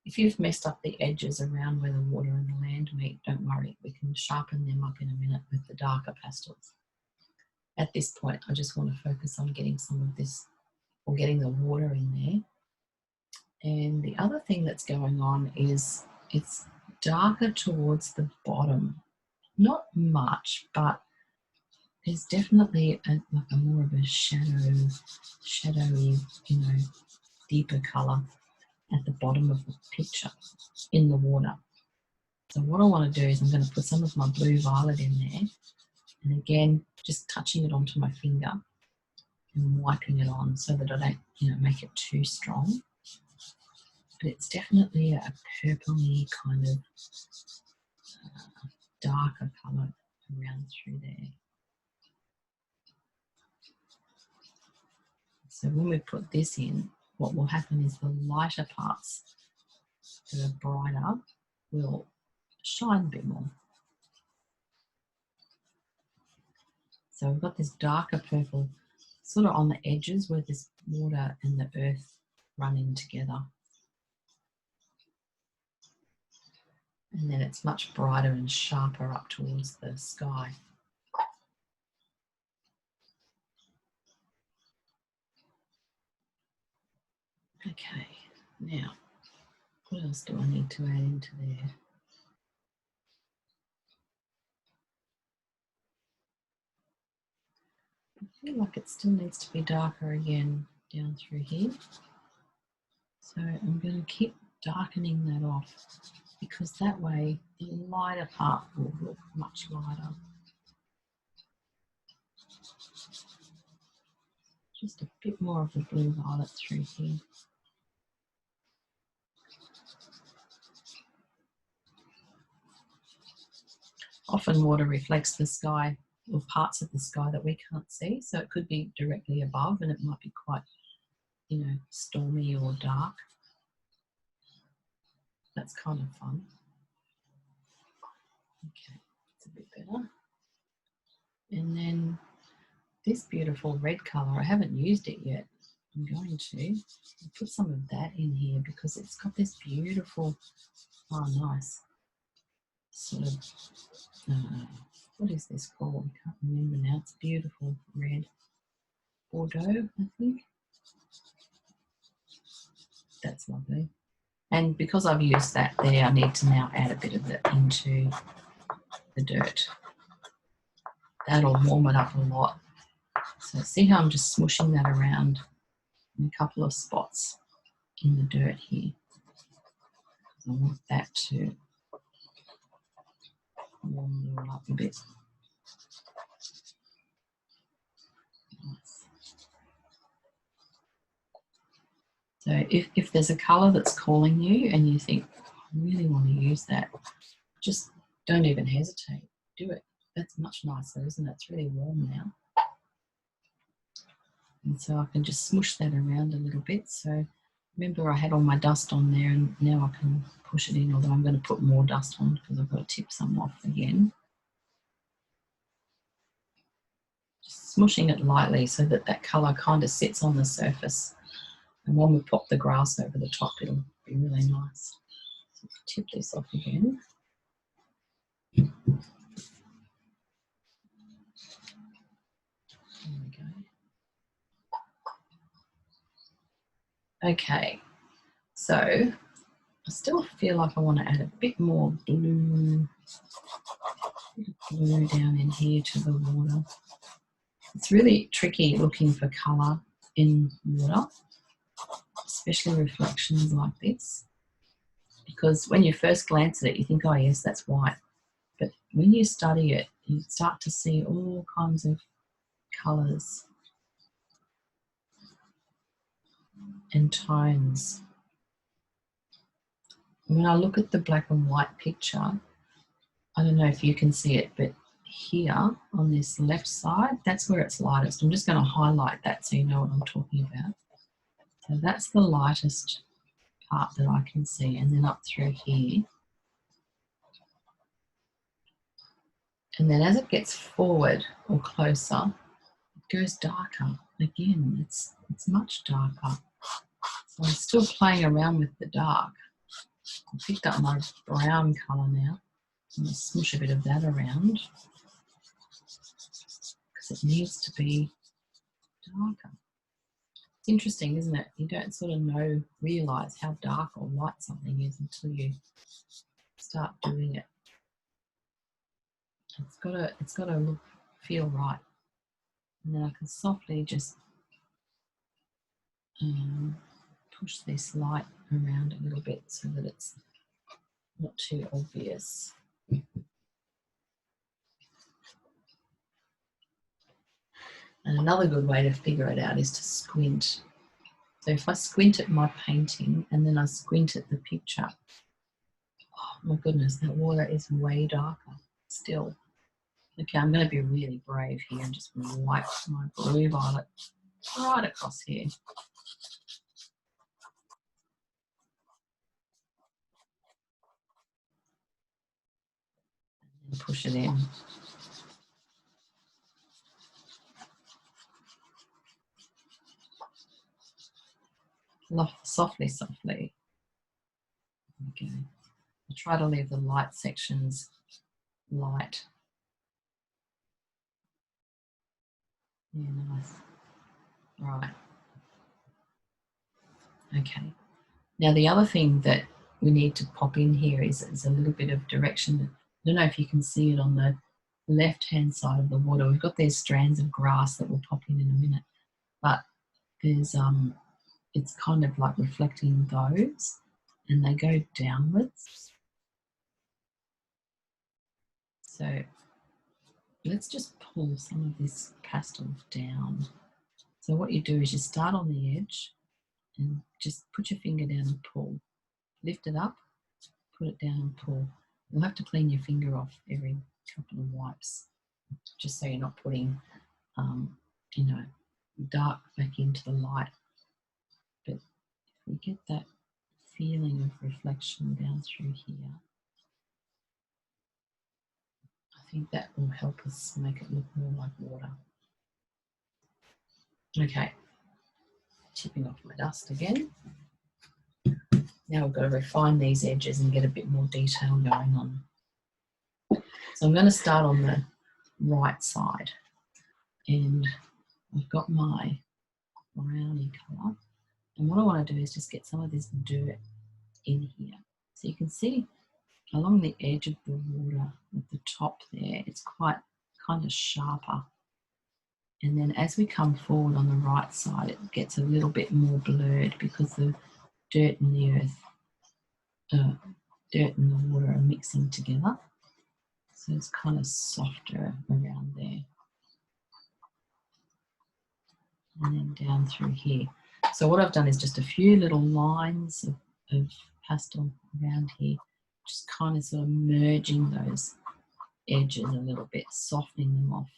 If you've messed up the edges around where the water and the land meet, don't worry, we can sharpen them up in a minute with the darker pastels. At this point, I just want to focus on getting some of this, or getting the water in there. And the other thing that's going on is it's darker towards the bottom. Not much, but there's definitely like a more of a shadowy, deeper colour at the bottom of the picture in the water. So what I want to do is I'm going to put some of my blue violet in there, and again just touching it onto my finger and wiping it on so that I don't make it too strong. But it's definitely a purpley kind of darker colour around through there. So when we put this in, what will happen is the lighter parts that are brighter will shine a bit more. So we've got this darker purple sort of on the edges where this water and the earth run in together. And then it's much brighter and sharper up towards the sky. Okay, now what else do I need to add into there? I feel like it still needs to be darker again down through here. So I'm going to keep darkening that off because that way the lighter part will look much lighter. Just a bit more of the blue violet through here. Often water reflects the sky or parts of the sky that we can't see, so it could be directly above and it might be quite, stormy or dark. That's kind of fun. Okay, it's a bit better. And then this beautiful red colour, I haven't used it yet. I'm going to put some of that in here because it's got this beautiful, nice sort of, what is this called? I can't remember now. It's beautiful red. Bordeaux, I think. That's lovely. And because I've used that there, I need to now add a bit of it into the dirt. That'll warm it up a lot. So see how I'm just smushing that around in a couple of spots in the dirt here. I want that to warm it all up a bit. Nice. So if there's a colour that's calling you and you think, I really want to use that, just don't even hesitate. Do it. That's much nicer, isn't it? It's really warm now. And so I can just smush that around a little bit. So remember I had all my dust on there and now I can push it in, although I'm going to put more dust on because I've got to tip some off again. Just smushing it lightly so that that colour kind of sits on the surface. And when we pop the grass over the top, it'll be really nice. So tip this off again. There we go. Okay, so I still feel like I want to add a bit more blue down in here to the water. It's really tricky looking for colour in water, especially reflections like this, because when you first glance at it, you think, oh yes, that's white. But when you study it, you start to see all kinds of colours and tones. When I look at the black and white picture, I don't know if you can see it, but here on this left side, that's where it's lightest. I'm just going to highlight that so you know what I'm talking about. So that's the lightest part that I can see, and then up through here. And then as it gets forward or closer, it goes darker. Again, it's much darker. So I'm still playing around with the dark. I picked up my brown colour now. I'm going to smush a bit of that around because it needs to be darker. It's interesting, isn't it? You don't sort of realise how dark or light something is until you start doing it. It's got to feel right. And then I can softly just push this light around a little bit so that it's not too obvious. And another good way to figure it out is to squint. So if I squint at my painting and then I squint at the picture, oh my goodness, that water is way darker still. Okay, I'm going to be really brave here and just wipe my blue violet right across here. And push it in. Softly, softly. Okay. I try to leave the light sections light. Yeah, nice. Right. Okay. Now the other thing that we need to pop in here is a little bit of direction. I don't know if you can see it on the left-hand side of the water. We've got these strands of grass that we'll pop in a minute, but there's it's kind of like reflecting those, and they go downwards. So let's just pull some of this pastel down. So what you do is you start on the edge and just put your finger down and pull. Lift it up, put it down and pull. You'll have to clean your finger off every couple of wipes, just so you're not putting, you know, dark back into the light. But if we get that feeling of reflection down through here, I think that will help us make it look more like water. Okay, tipping off my dust again. Now we've got to refine these edges and get a bit more detail going on. So I'm going to start on the right side, and I've got my brownie colour, and what I want to do is just get some of this dirt in here. So you can see along the edge of the water at the top there, it's quite kind of sharper. And then as we come forward on the right side, it gets a little bit more blurred because the dirt and the earth, dirt and the water are mixing together. So it's kind of softer around there. And then down through here. So what I've done is just a few little lines of pastel around here, just kind of sort of merging those edges a little bit, softening them off,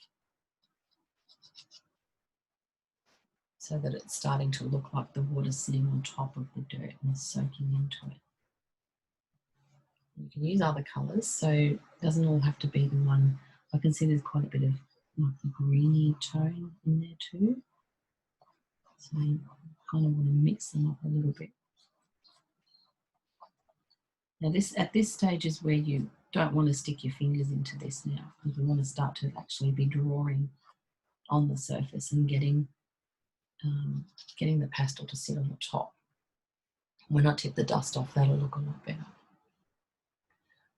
so that it's starting to look like the water's sitting on top of the dirt and soaking into it. You can use other colours, so it doesn't all have to be the one. I can see there's quite a bit of like a greeny tone in there too. So you kind of want to mix them up a little bit. Now at this stage is where you don't want to stick your fingers into this now, because we want to start to actually be drawing on the surface and getting the pastel to sit on the top. When I tip the dust off, that'll look a lot better.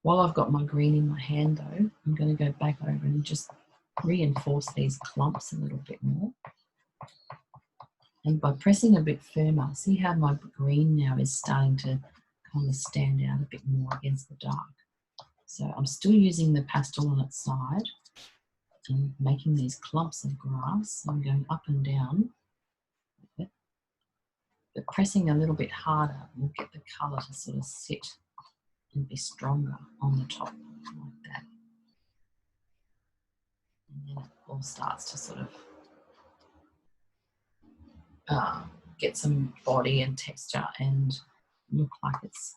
While I've got my green in my hand though, I'm going to go back over and just reinforce these clumps a little bit more. And by pressing a bit firmer, see how my green now is starting to kind of stand out a bit more against the dark. So I'm still using the pastel on its side, and making these clumps of grass. I'm going up and down, but pressing a little bit harder will get the colour to sort of sit and be stronger on the top like that. And then it all starts to sort of get some body and texture and look like it's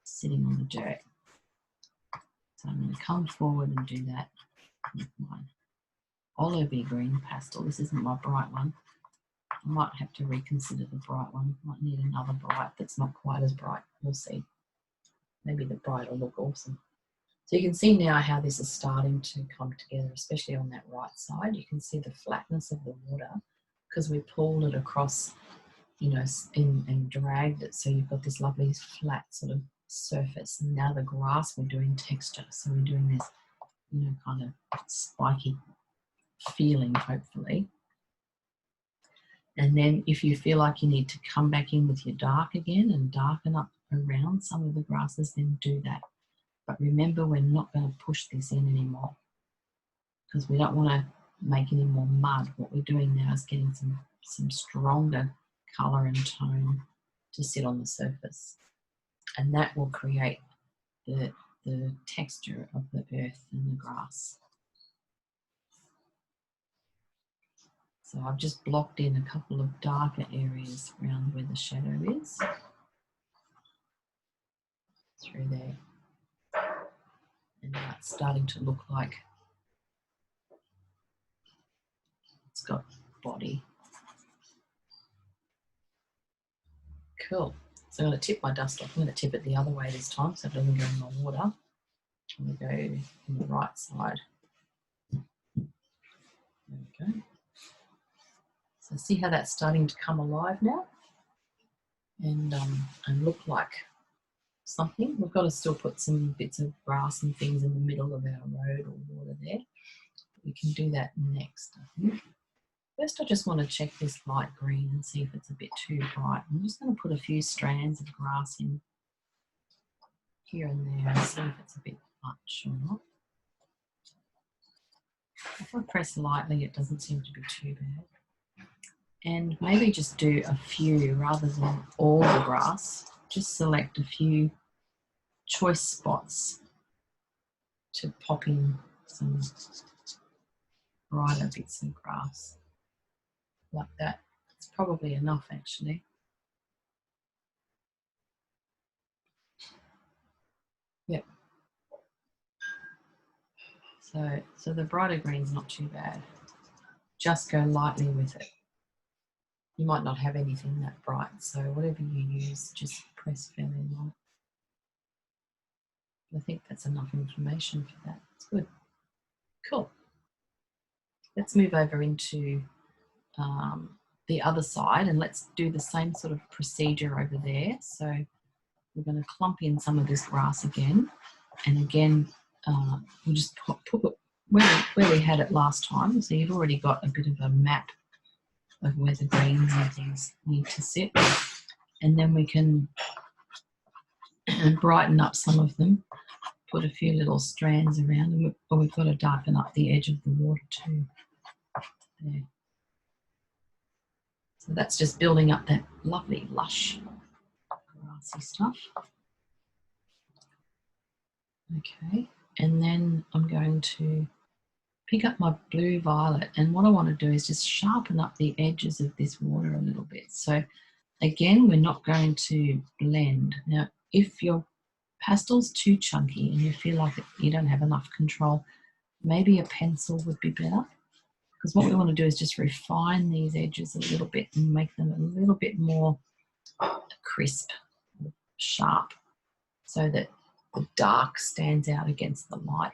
sitting on the dirt. So I'm going to come forward and do that with my olivey green pastel. This isn't my bright one. I might have to reconsider the bright one. Might need another bright that's not quite as bright. We'll see. Maybe the bright will look awesome. So you can see now how this is starting to come together, especially on that right side. You can see the flatness of the water because we pulled it across, you know, and dragged it. So you've got this lovely flat sort of surface. And now the grass, we're doing texture. So we're doing this, you know, kind of spiky feeling, hopefully. And then if you feel like you need to come back in with your dark again and darken up around some of the grasses, then do that. But remember, we're not going to push this in anymore because we don't want to make any more mud. What we're doing now is getting some stronger colour and tone to sit on the surface. And that will create the texture of the earth and the grass. So I've just blocked in a couple of darker areas around where the shadow is. Through there. And now it's starting to look like it's got body. Cool. So I'm going to tip my dust off. I'm going to tip it the other way this time so it doesn't go in my water. I'm going to go on the right side. There we go. So see how that's starting to come alive now and look like something. We've got to still put some bits of grass and things in the middle of our road or water there. We can do that next, I think. First, I just want to check this light green and see if it's a bit too bright. I'm just going to put a few strands of grass in here and there and see if it's a bit much or not. If I press lightly, it doesn't seem to be too bad. And maybe just do a few rather than all the grass. Just select a few choice spots to pop in some brighter bits of grass. Like that. It's probably enough actually. Yep. So the brighter green's not too bad. Just go lightly with it. You might not have anything that bright, so whatever you use, just press fairly light. I think that's enough information for that. It's good. Cool. Let's move over into the other side and let's do the same sort of procedure over there. So we're going to clump in some of this grass again. And again, we'll just put it where we had it last time. So you've already got a bit of a map of where the greens and things need to sit. And then we can brighten up some of them, put a few little strands around, but we've got to darken up the edge of the water too. There. So that's just building up that lovely, lush, grassy stuff. Okay, and then I'm going to pick up my blue violet, and what I want to do is just sharpen up the edges of this water a little bit. So again, we're not going to blend. Now, if your pastel's too chunky and you feel like you don't have enough control, maybe a pencil would be better, because what we want to do is just refine these edges a little bit and make them a little bit more crisp, sharp, so that the dark stands out against the light.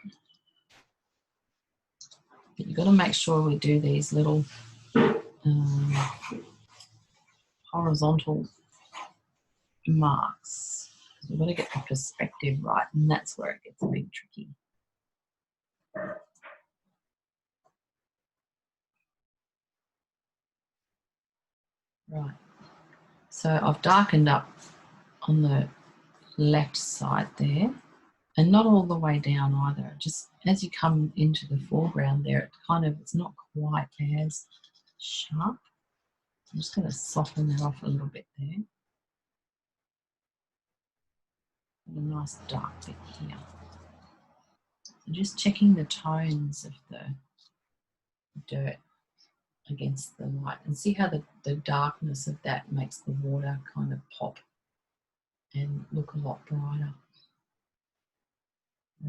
But you've got to make sure we do these little horizontal marks. We've got to get the perspective right, and that's where it gets a bit tricky. Right, so I've darkened up on the left side there, And not all the way down either. Just as you come into the foreground there, it's not quite as sharp. I'm just going to soften that off a little bit there. And a nice dark bit here. So just checking the tones of the dirt against the light, and see how the darkness of that makes the water kind of pop and look a lot brighter.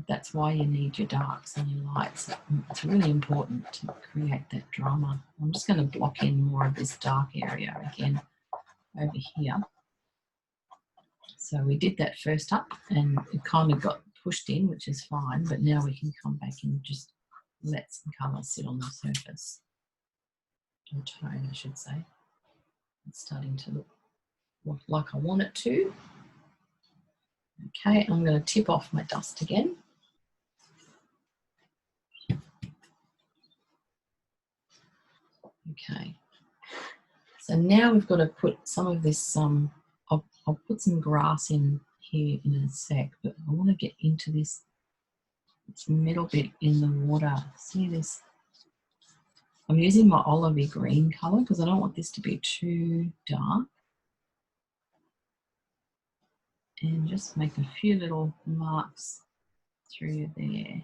That's why you need your darks and your lights. It's really important to create that drama. I'm just going to block in more of this dark area again over here. So we did that first up and it kind of got pushed in, which is fine, but now we can come back and just let some colour sit on the surface. Or tone, I should say. It's starting to look like I want it to. Okay, I'm going to tip off my dust again. Okay, so now we've got to put some of this, I'll put some grass in here in a sec, but I want to get into this middle bit in the water. See this? I'm using my olivey green colour because I don't want this to be too dark. And just make a few little marks through there.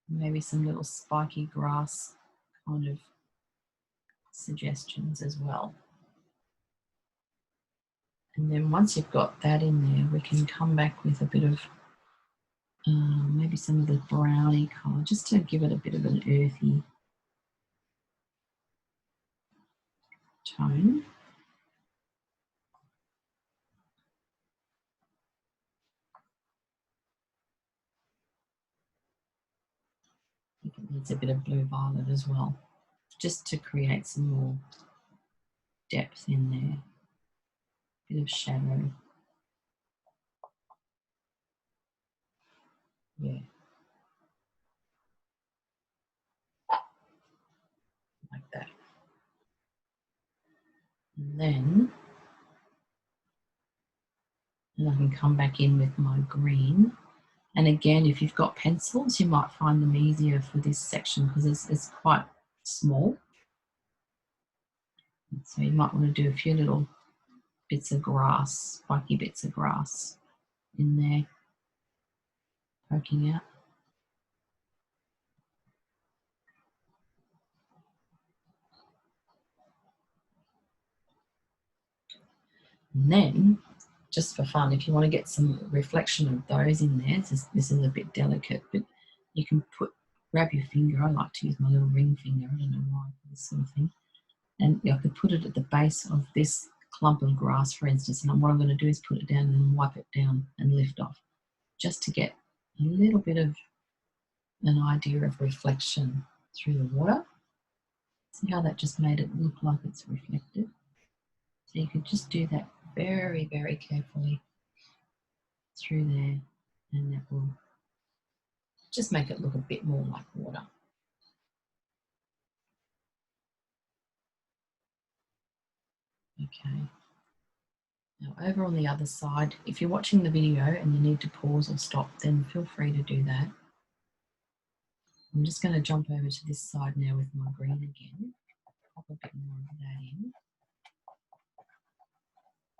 Maybe some little spiky grass kind of suggestions as well. And then once you've got that in there, we can come back with a bit of maybe some of the browny colour, just to give it a bit of an earthy tone. I think it needs a bit of blue violet as well, just to create some more depth in there, a bit of shadow. Yeah. Like that. And then I can come back in with my green. And again, if you've got pencils, you might find them easier for this section because it's quite small. So you might want to do a few little bits of grass, spiky bits of grass in there, poking out. And then, just for fun, if you want to get some reflection of those in there, this is a bit delicate, but you can grab your finger. I like to use my little ring finger, I don't know why, for this sort of thing. And I could put it at the base of this clump of grass, for instance, and what I'm going to do is put it down and then wipe it down and lift off, just to get a little bit of an idea of reflection through the water. See how that just made it look like it's reflected? So you could just do that very, very carefully through there, and that will just make it look a bit more like water. Okay. Now over on the other side, if you're watching the video and you need to pause or stop, then feel free to do that. I'm just going to jump over to this side now with my green again. Pop a bit more of that in.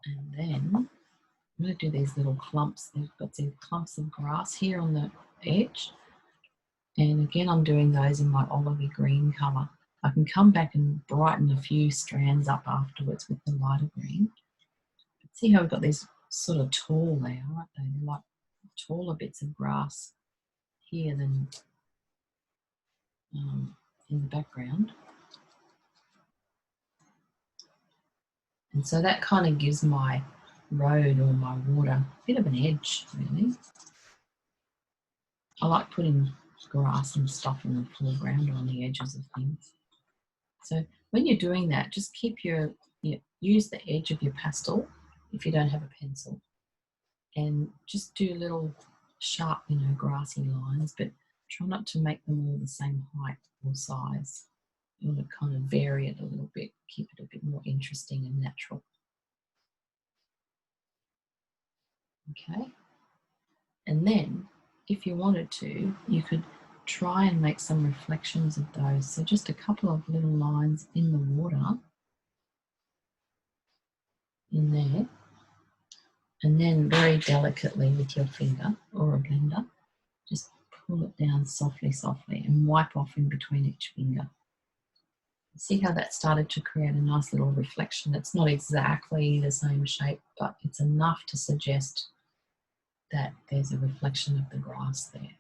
And then I'm going to do these little clumps. They've got these clumps of grass here on the edge. And again, I'm doing those in my olivey green colour. I can come back and brighten a few strands up afterwards with the lighter green. See how we've got these sort of tall there, aren't they? They're like taller bits of grass here than in the background. And so that kind of gives my road or my water a bit of an edge, really. I like putting grass and stuff in the foreground or on the edges of things. So when you're doing that, just keep use the edge of your pastel if you don't have a pencil, and just do little sharp, grassy lines, but try not to make them all the same height or size. You want to kind of vary it a little bit, keep it a bit more interesting and natural. Okay. And then if you wanted to, you could try and make some reflections of those. So just a couple of little lines in the water in there, and then very delicately with your finger or a blender, just pull it down softly, softly, and wipe off in between each finger. See how that started to create a nice little reflection. It's not exactly the same shape, but it's enough to suggest that there's a reflection of the grass there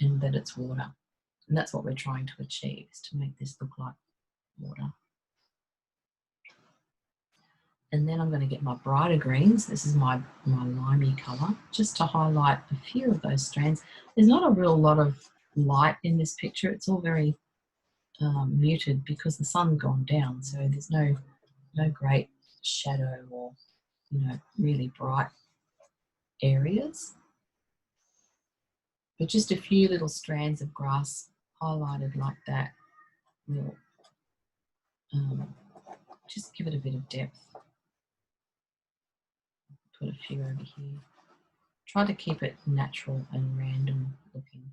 and that it's water. And that's what we're trying to achieve, is to make this look like water. And then I'm going to get my brighter greens. This is my limey colour, just to highlight a few of those strands. There's not a real lot of light in this picture. It's all very muted because the sun's gone down, so there's no great shadow or, you know, really bright areas. But just a few little strands of grass highlighted like that will just give it a bit of depth. Put a few over here. Try to keep it natural and random looking.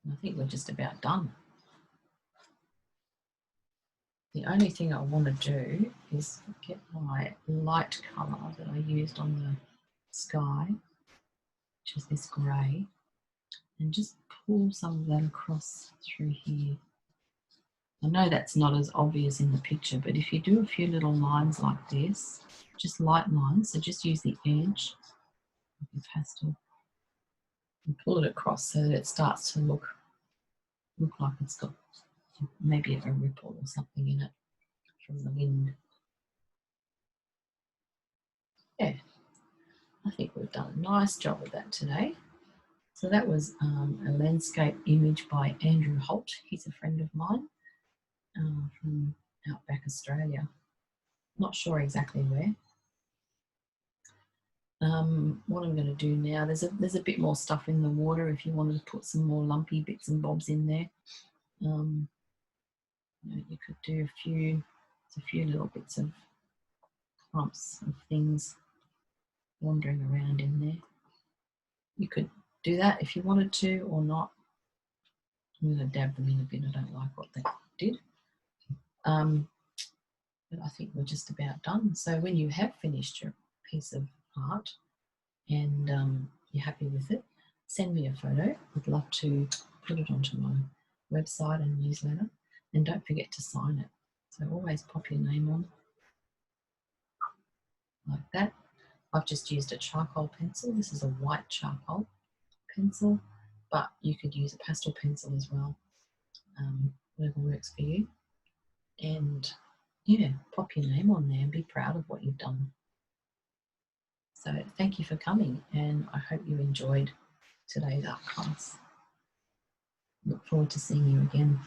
And I think we're just about done. The only thing I want to do is get my light colour that I used on the sky, which is this grey, and just pull some of that across through here. I know that's not as obvious in the picture, but if you do a few little lines like this, just light lines, so just use the edge of your pastel and pull it across so that it starts to look like it's got maybe a ripple or something in it from the wind. Yeah, I think we've done a nice job of that today. So that was a landscape image by Andrew Holt. He's a friend of mine from Outback, Australia. Not sure exactly where. What I'm going to do now, there's a bit more stuff in the water if you wanted to put some more lumpy bits and bobs in there. You know, you could do a few little bits of clumps of things wandering around in there. You could do that if you wanted to or not. I'm going to dab them in a bit. I don't like what they did. But I think we're just about done. So when you have finished your piece of art and you're happy with it, send me a photo. I'd love to put it onto my website and newsletter. And don't forget to sign it. So always pop your name on like that. I've just used a charcoal pencil. This is a white charcoal pencil, but you could use a pastel pencil as well, whatever works for you. And yeah, pop your name on there and be proud of what you've done. So thank you for coming, and I hope you enjoyed today's art class. Look forward to seeing you again.